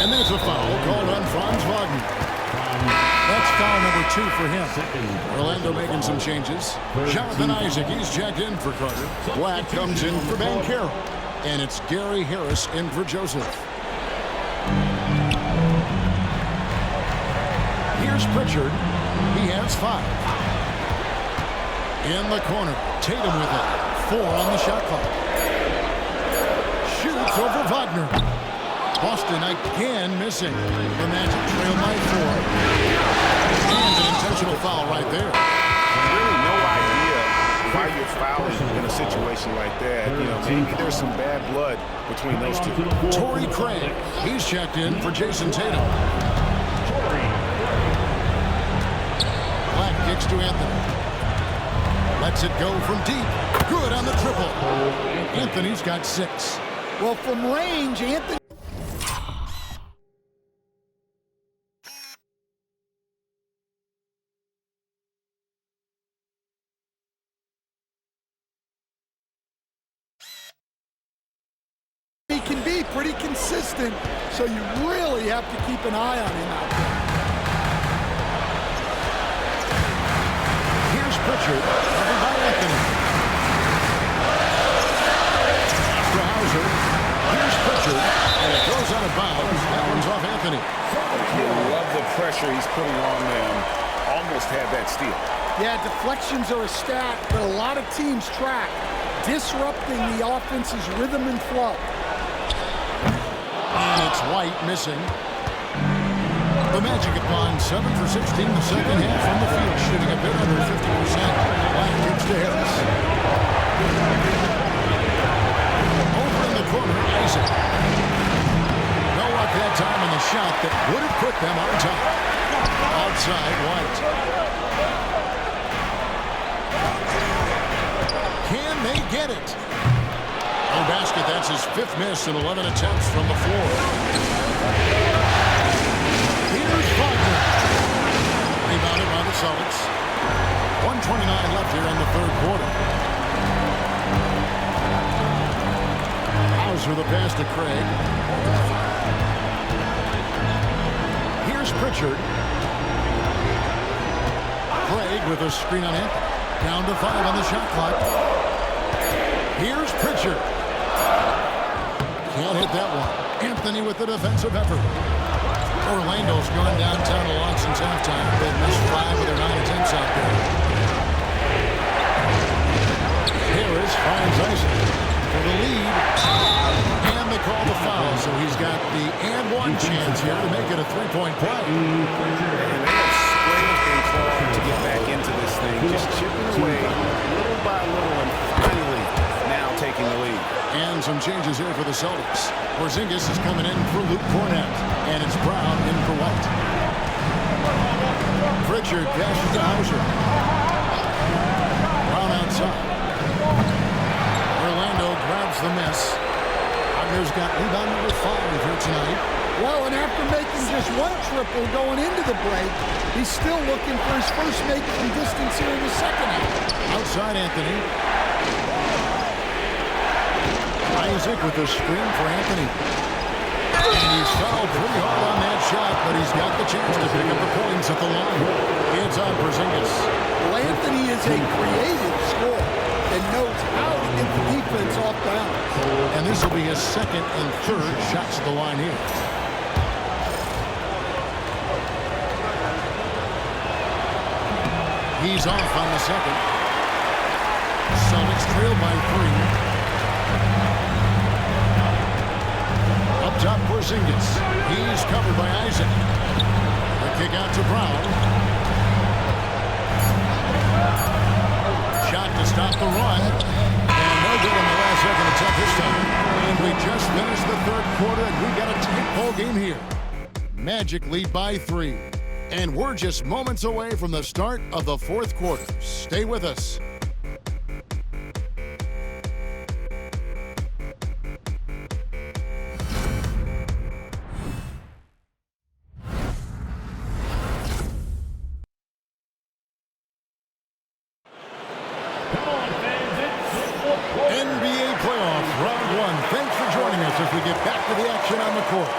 And there's a foul called on Franz Wagner. That's foul number 2 for him. Orlando making some changes. Jonathan Isaac, he's checked in for Carter. Black comes in for Banchero. And it's Gary Harris in for Joseph. Here's Pritchard. He has 5. In the corner, Tatum with it. 4 on the shot clock. Shoots over Wagner. Boston again missing. The Magic trail by 4. And an intentional foul right there. Really no idea why you're fouling in a situation like that. You know, maybe there's some bad blood between those two. Torrey Craig. He's checked in for Jason Tatum. Black kicks to Anthony. Lets it go from deep. Good on the triple. Anthony's got 6. Well, from range, Anthony... He can be pretty consistent, so you really have to keep an eye on him out there. Here's Pritchard, covered by Anthony. After Hauser, here's Pritchard, and it goes out of bounds. That one's off Anthony. You love the pressure he's putting on them. Almost had that steal. Yeah, deflections are a stat that a lot of teams track, disrupting the offense's rhythm and flow. And it's White missing. The Magic upon 7 for 16 the second half from the field, shooting a bit under 50%. Black kicks to Harris. Over in the corner, Isaac. No luck that time on the shot that would have put them on top. Outside, White. Can they get it? No basket. That's his 5th miss in 11 attempts from the floor. Here's Wagner. Rebounded by the Celtics. 1:29 left here in the 3rd quarter. Hauser the pass to Craig. Here's Pritchard. Craig with a screen on it. Down to 5 on the shot clock. Here's Pritchard. Can't hit that one. Anthony with the defensive effort. Orlando's gone downtown a lot since halftime. They've missed 5 of their 9 attempts out there. Harris finds Isaac for the lead. And they call the foul, so he's got the and one chance here to make it a 3-point play. And they have sprint and claw to get back into this thing. Just chipping away little by little and finally now taking the lead. And some changes here for the Celtics. Porzingis is coming in for Luke Cornett. And it's Brown in for White. Pritchard passes to Hauser. Brown outside. Orlando grabs the miss. Wagner's got rebound number 5 here tonight. Well, and after making just 1 triple going into the break, he's still looking for his first make from distance here in the 2nd half. Outside Anthony. Isaac with the screen for Anthony. And he's fouled pretty hard on that shot, but he's got the chance to pick up the points at the line. It's on Porzingis. Well, Anthony is a creative scorer and knows how to get the defense off balance. And this will be his 2nd and 3rd shots at the line here. He's off on the 2nd. Celtics trail by 3. Up top, Porzingis. He's covered by Isaac. The kick out to Brown. Shot to stop the run. And no good in the last second attempt this time. And we just finished the 3rd quarter, and we got a tight ball game here. Magic lead by 3. And we're just moments away from the start of the 4th quarter. Stay with us. NBA playoffs, round 1. Thanks for joining us as we get back to the action on the court.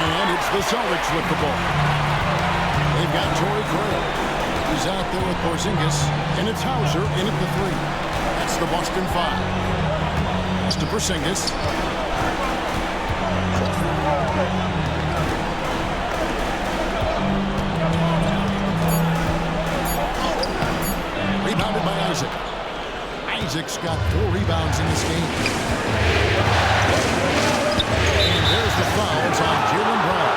And it's the Celtics with the ball. They've got Torrey Craig. He's out there with Porzingis. And it's Hauser in at the 3. That's the Boston 5. That's to Porzingis. Rebounded by Isaac. Isaac's got 4 rebounds in this game. And there's the foul. It's on Jaylen Brown.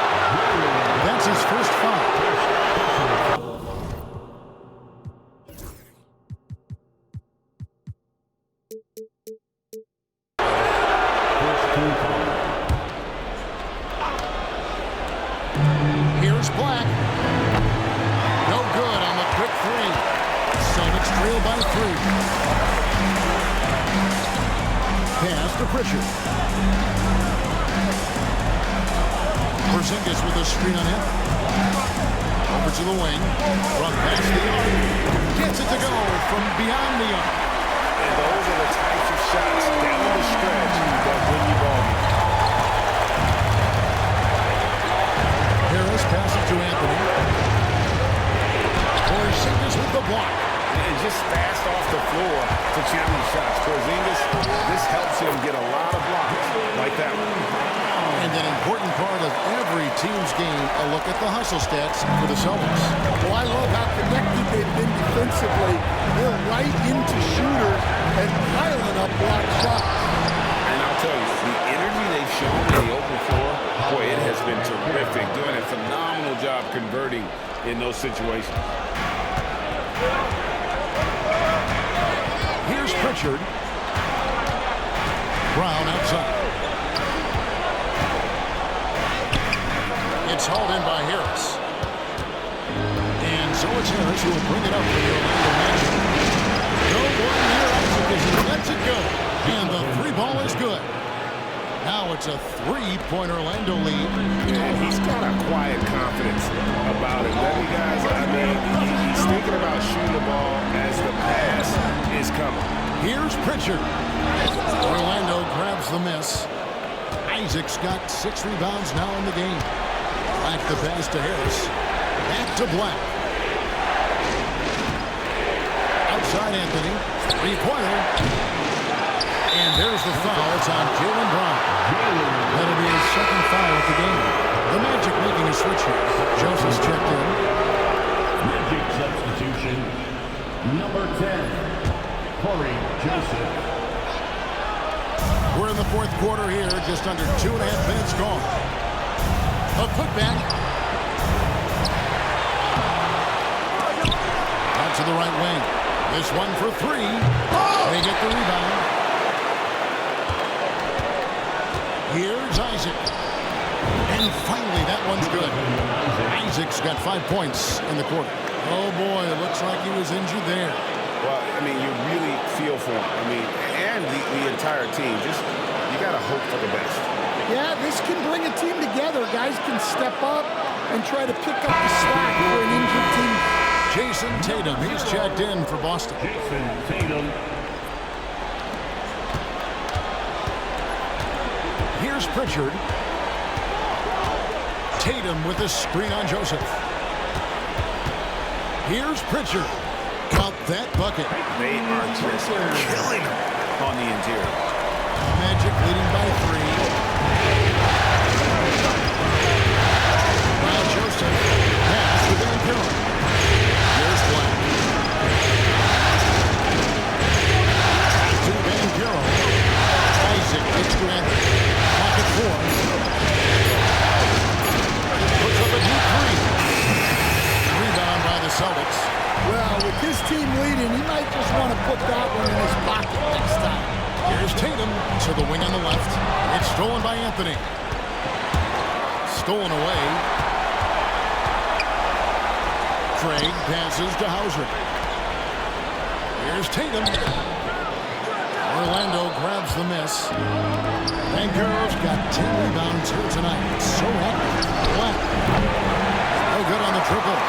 That's his first foul. Here's Black. No good on the quick 3. Celtics trail by 3. Pass to Pritchard. Porzingis with a screen on him. Over to the wing. Run past the arc. Gets it to go from beyond the arc. And those are the types of shots down the stretch that win you ball. Harris passes to Anthony. Porzingis with the block. And just fast off the floor to challenge shots. Porzingis, this helps him get a lot of blocks like that one. And an important part of every team's game, a look at the hustle stats for the Celtics. Well, I love how connected they've been defensively. They're right into shooters and piling up block shots. And I'll tell you, the energy they've shown in the open floor, boy, it has been terrific. Doing a phenomenal job converting in those situations. Here's Pritchard. Brown outside. It's hauled in by Harris. And so it's Harris who will bring it up for the Orlando Magic. No one near Isaac as he lets it go. And the three ball is good. Now it's a 3-point Orlando lead. He's got a quiet confidence about him, doesn't he, guys? I mean, he's thinking about shooting the ball as the pass is coming. Here's Pritchard. Orlando grabs the miss. Isaac's got 6 rebounds now in the game. Back the pass to Harris. Back to Black. Outside Anthony. 3-pointer. And there's the foul. It's on Jaylen Brown. That'll be his second foul of the game. The Magic making a switch here. Joseph's checked in. Magic substitution. Number 10, Corey Joseph. We're in the fourth quarter here. Just under 2.5 minutes gone. A putback. Out to the right wing. This one for 3. They get the rebound. Here's Isaac. And finally, that one's good. Isaac's got 5 points in the quarter. Oh, boy, it looks like he was injured there. Well, I mean, you really feel for him. I mean, and the entire team. Just, you got to hope for the best. Yeah, this can bring a team together. Guys can step up and try to pick up the slack for an injured team. Jason Tatum, he's checked in for Boston. Jason Tatum. Here's Pritchard. Tatum with a screen on Joseph. Here's Pritchard. Got that bucket. They are just killing him on the interior. Magic leading by 3. Now Joseph. Pass to Van Gillen. Here's Black. To Van Gillen. Isaac gets to Anthony. Pocket 4. Puts up a deep 3. Rebound by the Celtics. Well, with his team leading, he might just want to put that one in his pocket next time. Here's Tatum to the wing on the left. It's stolen by Anthony. Stolen away. Craig passes to Hauser. Here's Tatum. Orlando grabs the miss. Bankero's got 10 rebounds here tonight. So happy. Black. No good on the triple.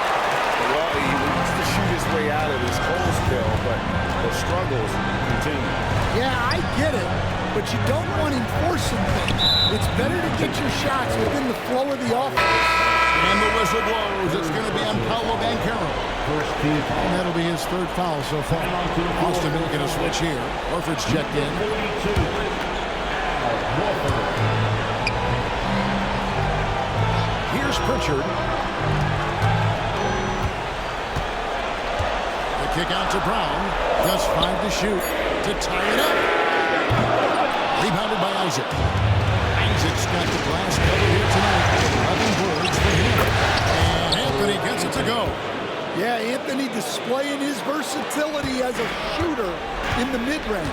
Well, he wants to shoot his way out of this cold spell, but the struggles continue. Yeah, I get it, but you don't want him forcing things. It's better to get your shots within the flow of the offense. And the whistle blows. It's going to be on Paolo Banchero. And that'll be his 3rd foul so far. Austin making a switch here. Horford's checked in. Here's Pritchard. The kick out to Brown. Just 5 to shoot to tie it up. Rebounded by Isaac. Isaac's got the glass cover here tonight. 11 boards for him. And Anthony gets it to go. Yeah, Anthony displaying his versatility as a shooter in the mid-range.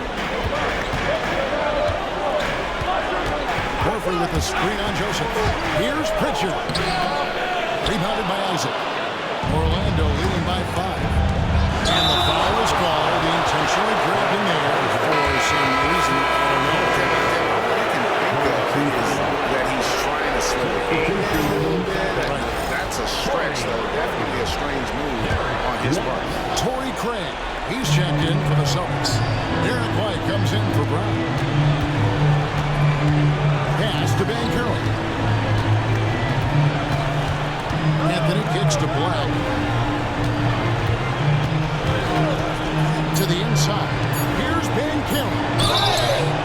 Horford with the screen on Joseph. Here's Pritchard. Rebounded by Isaac. Orlando leading by 5. And the foul is called. He intentionally grabbed him there for some reason. I don't know. That he's trying to slow it down a little bit. That's a stretch, though. Definitely a strange move on his part. Torrey Craig. He's checked in for the Celtics. Derek White comes in for Brown. Pass to Banchero. Anthony kicks to Black. To the inside. Here's Banchero.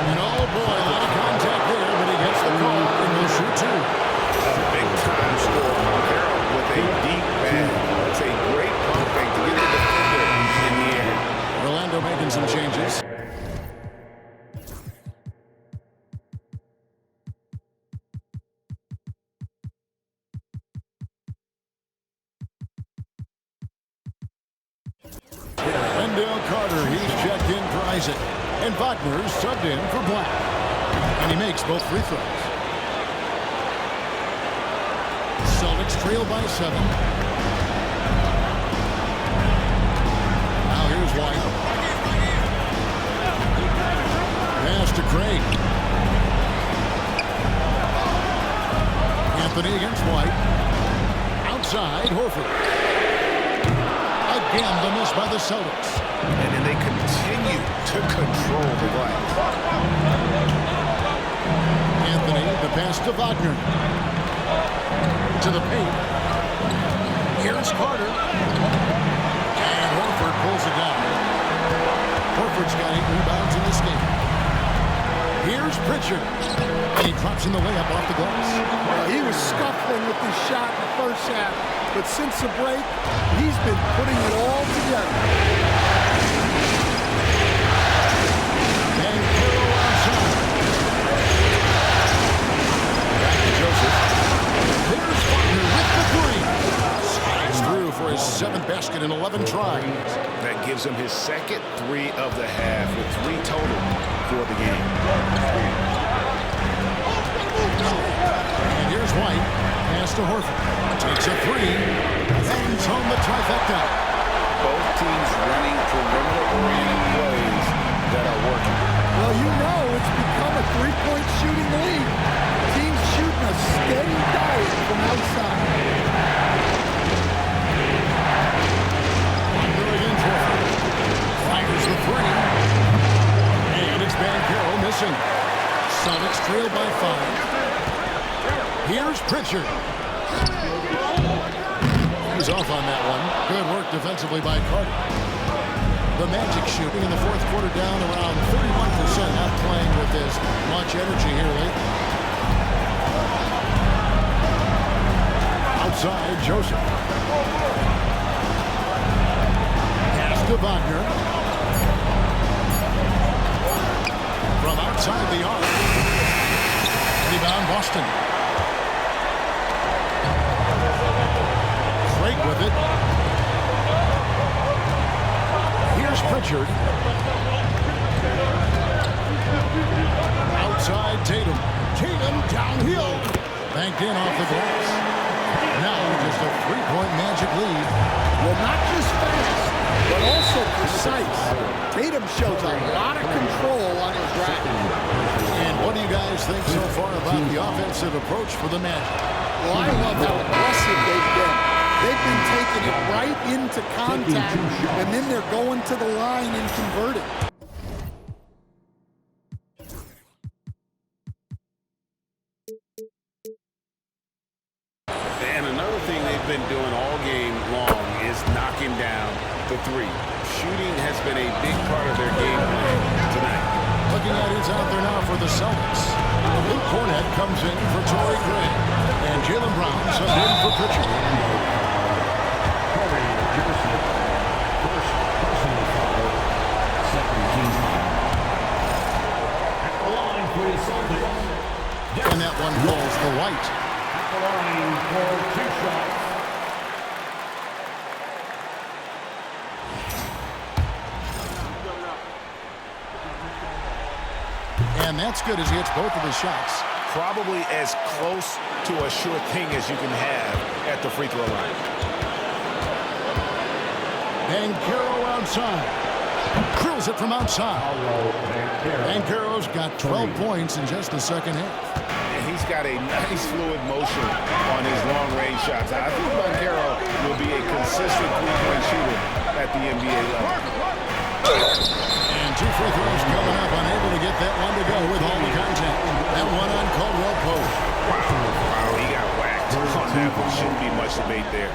And oh boy, a lot of contact there, but he gets the call and he'll shoot 2. A big-time score from Harold with a deep bag. That's a great pump fake to get the defender in the air. Orlando making some changes. Wendell Carter, he's checked in for Isaac. And Wagner's subbed in for Black. And he makes both free throws. Celtics trail by 7. Now here's White. to Craig. Anthony against White. Outside, Horford. Again, the miss by the Celtics. And then they continue to control the glass. Anthony, the pass to Wagner. To the paint. Here's Carter. And Horford pulls it down. Horford's got 8 rebounds in this game. Here's Pritchard. And he drops in the layup off the glass. He was scuffling with his shot in the first half, but since the break, he's been putting it all together. And Carroll outside. Back to Joseph. There's Wagner with the 3. Slides through for his 7th basket in 11 tries. That gives him his second 3 of the half with 3 total for the game. And here's White. Pass to Horford. Takes a 3. Hangs home the trifecta. Both teams running perimeter-oriented plays that are working. Well, you know it's become a 3-point shooting league. Teams shooting a steady diet from outside. Wagner against Horford. Fires the 3. And it's Banchero missing. Celtics trail by 5. Here's Pritchard. He's off on that one. Good work defensively by Carter. The Magic shooting in the 4th quarter down around 31%. Not playing with as much energy here lately. Outside, Joseph. Pass to Wagner. From outside the arc. Rebound, Boston. Craig with it. Here's Pritchard. Outside Tatum. Tatum downhill. Banked in off the glass. Now just a 3-point Magic lead. Well, not just fast, but also precise. Tatum shows a lot of control on his rack. And what do you guys think so far about the offensive approach for the Magic? Well, I love how aggressive they've been. They've been taking it right into contact, and then they're going to the line and converting. And another thing they've been doing all game long is knocking down the 3. Shooting has been a big part of their game plan tonight. Looking at who's out there now for the Celtics. Luke Cornett comes in for Torrey Craig. And Jaylen Brown subbed in for Pritchard. Corey Joseph, first personal foul, second team foul. At the line for the Celtics. And that one falls for White. At the line for 2 shots. And that's good as he hits both of his shots. Probably as close to a sure thing as you can have at the free throw line. Banchero outside. Drills it from outside. Banchero's got 12 points in just the second half. And he's got a nice fluid motion on his long-range shots. I think Banchero will be a consistent 3-point shooter at the NBA level. And 2 free throws coming up. Unable to get that one to go with all the contact. That one on Caldwell Pope. Wow, he got whacked on that one. Shouldn't be much debate there.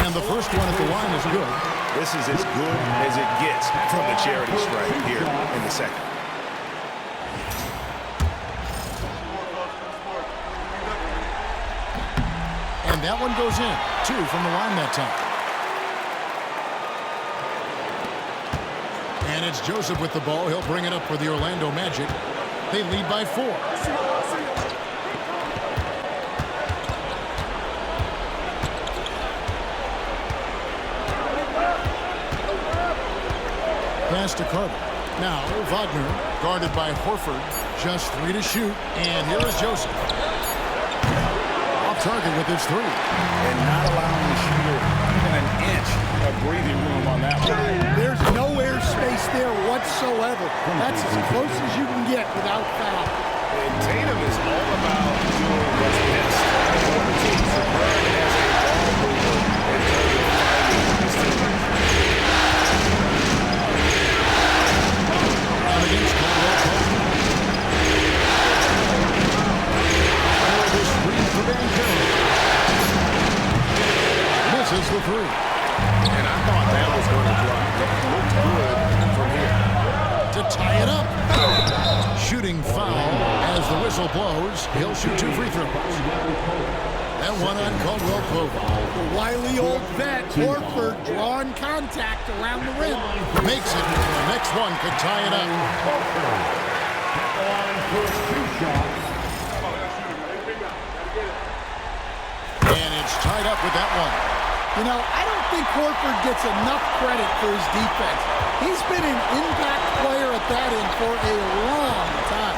And the first one at the line is good. This is as good as it gets from the charity stripe here in the second. And that one goes in. 2 from the line that time. And it's Joseph with the ball. He'll bring it up for the Orlando Magic. They lead by 4. Pass to Carter. Now Wagner, guarded by Horford. Just 3 to shoot. And here is Joseph. Off target with his 3. And not allowing the shooter even an inch of breathing room on that one. There's no air space there whatsoever. That's as close as you can get without foul. And Tatum is all about doing what's best for the team. So Brown has a ball mover in terms of finding his teammates. Brown against Caldwell Pope. The screen for Banchero. Misses the three. And I thought that was going to drop. It looked good from here. To tie it up. Shooting foul as the whistle blows. He'll shoot 2 free throws. And one on Caldwell Pope. The wily old vet, Horford, drawing contact around the rim. Makes it. The next one could tie it up. And it's tied up with that one. You know, I don't think Horford gets enough credit for his defense. He's been an impact player at that end for a long time.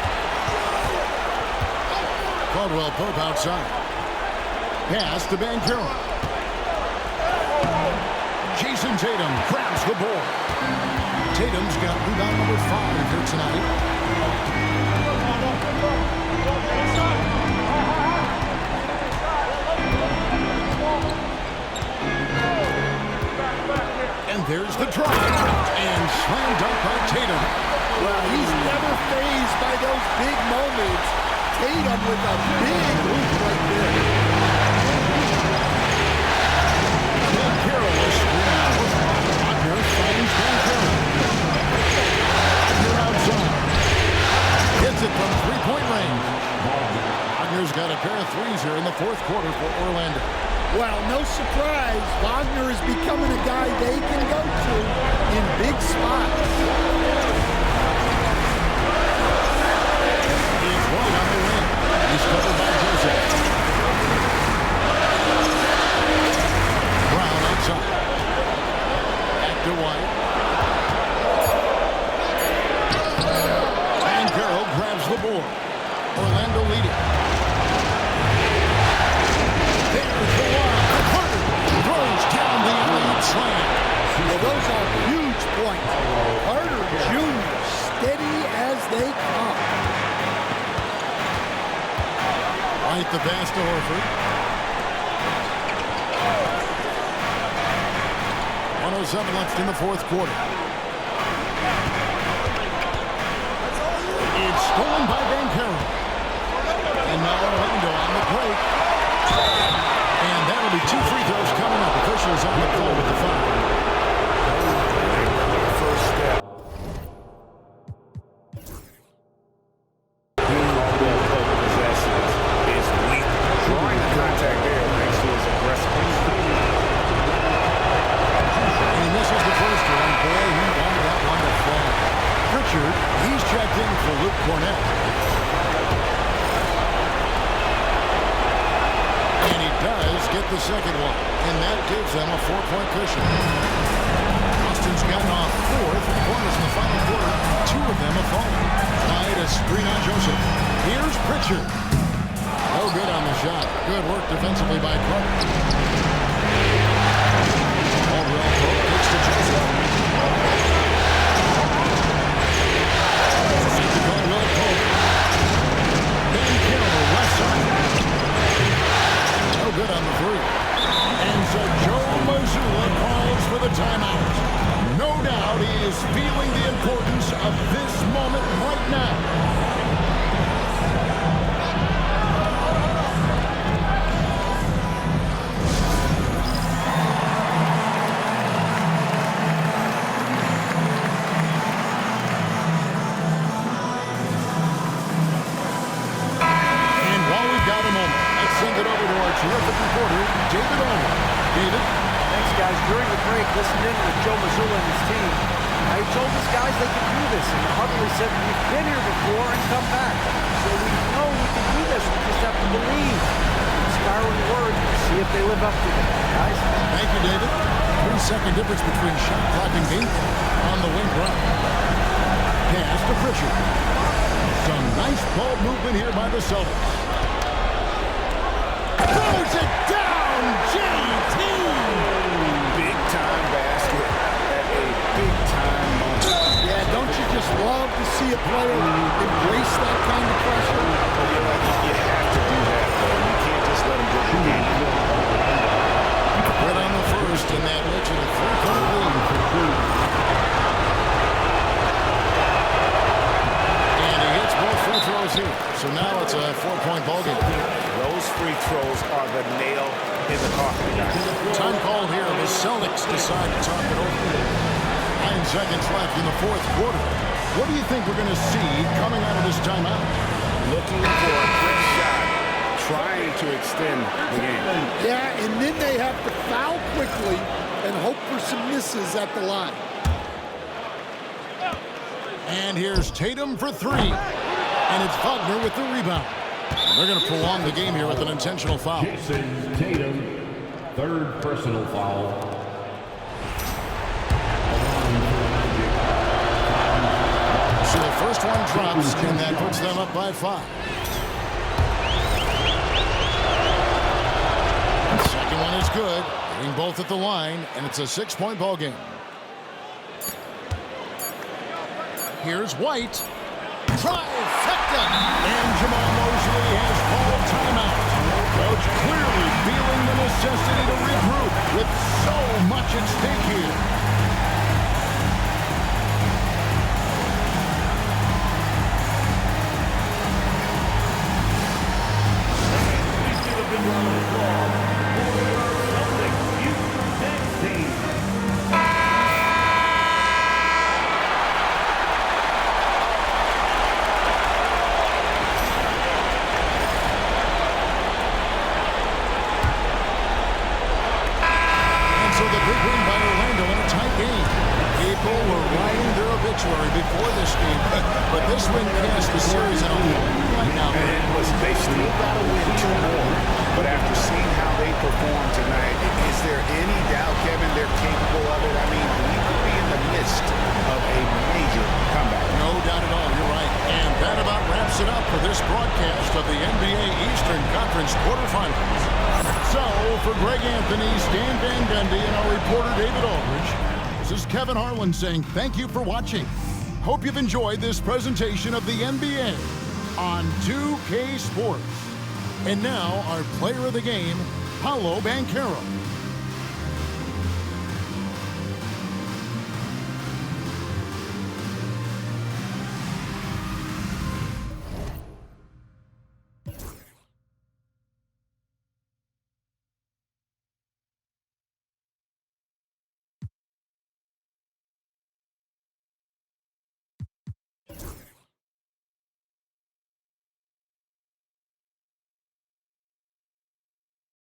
Caldwell Pope outside. Pass to Banchero. Jason Tatum grabs the ball. Tatum's got rebound number 5 here tonight. And there's the drive. And slam dunk by Tatum. Well, he's never fazed by those big moments. Tatum with a big hoop right there. Banchero is screwed out. Wagner finds Banchero. Wagner outside. Hits it from three-point range. Wagner's got a pair of threes here in the fourth quarter for Orlando. Well, no surprise, Wagner is becoming a guy they can go to in big spots. He's White on the wing. He's covered by Joseph. Brown outside. Back to White. Banchero grabs the board. Orlando leading. There's the one. Carter throws down the alley-oop slam. Well, those are huge points. Carter Jr. steady as they come. White the pass to Horford. 1:07 left in the fourth quarter. It's stolen by Banchero. And now Orlando on the break. And that'll be 2 free throws coming up. Officials on the call with the foul. First step. Possessions is weak. Drawing the contact there thanks to his aggressiveness. And this is the first one. Boy, he wanted that one to fall. Pritchard, he's checked in for Luke Cornett. And he does get the second one. And that gives them a 4-point cushion. Austin's gotten off 4 corners in the final quarter. 2 of them have fallen. Wide a screen on Joseph. Here's Pritchard. No good on the shot. Good work defensively by Carter. Caldwell Pope kicks to Joseph. Back to Caldwell Pope. Banchero left side. No good on the three. And so Joe Mazzulla calls for the timeout. No doubt he is feeling the importance of this moment right now. And while we've got a moment, let's send it over to our terrific reporter, David Owen. David? Thanks, guys. During the break, listened in with Joe Mazzulla and his team. He told us guys they can do this, and utterly said we've been here before and come back. So we know we can do this. We just have to believe. Inspiring words. See if they live up to them, guys. Thank you, David. 3-second difference between shot clock and game on the wing right. Pass to Pritchard. Some nice ball movement here by the Celtics. Throws it down, JT! Big love to see a player embrace that kind of pressure. You have to do that, though. You can't just let him get the game. Right on the first, and that makes it a 3-point lead. And he hits both free throws here. So now it's a 4-point ballgame. Those free throws are the nail in the coffin. Time called here. The Celtics decide to talk it over. 9 seconds left in the fourth quarter. What do you think we're going to see coming out of this timeout? Looking for a quick shot, trying to extend the game. Yeah, and then they have to foul quickly and hope for some misses at the line. And here's Tatum for 3. And it's Wagner with the rebound. They're going to prolong the game here with an intentional foul. Jason Tatum, third personal foul. So the first one drops, and that puts them up by 5. The second one is good, hitting both at the line, and it's a 6-point ball game. Here's White. Trifecta! And Jamal Mosley has called timeout. Coach clearly feeling the necessity to regroup with so much at stake here. Before this game, but this win cast the series in a whole new light now. And listen, they still got to win 2 more. But after seeing how they performed tonight, is there any doubt, Kevin, they're capable of it? I mean, we could be in the midst of a major comeback. No doubt at all. You're right. And that about wraps it up for this broadcast of the NBA Eastern Conference quarterfinals. So, for Greg Anthony, Stan Van Gundy, and our reporter David Aldridge, this is Kevin Harlan saying thank you for watching. Hope you've enjoyed this presentation of the NBA on 2K Sports. And now, our player of the game, Paolo Banchero.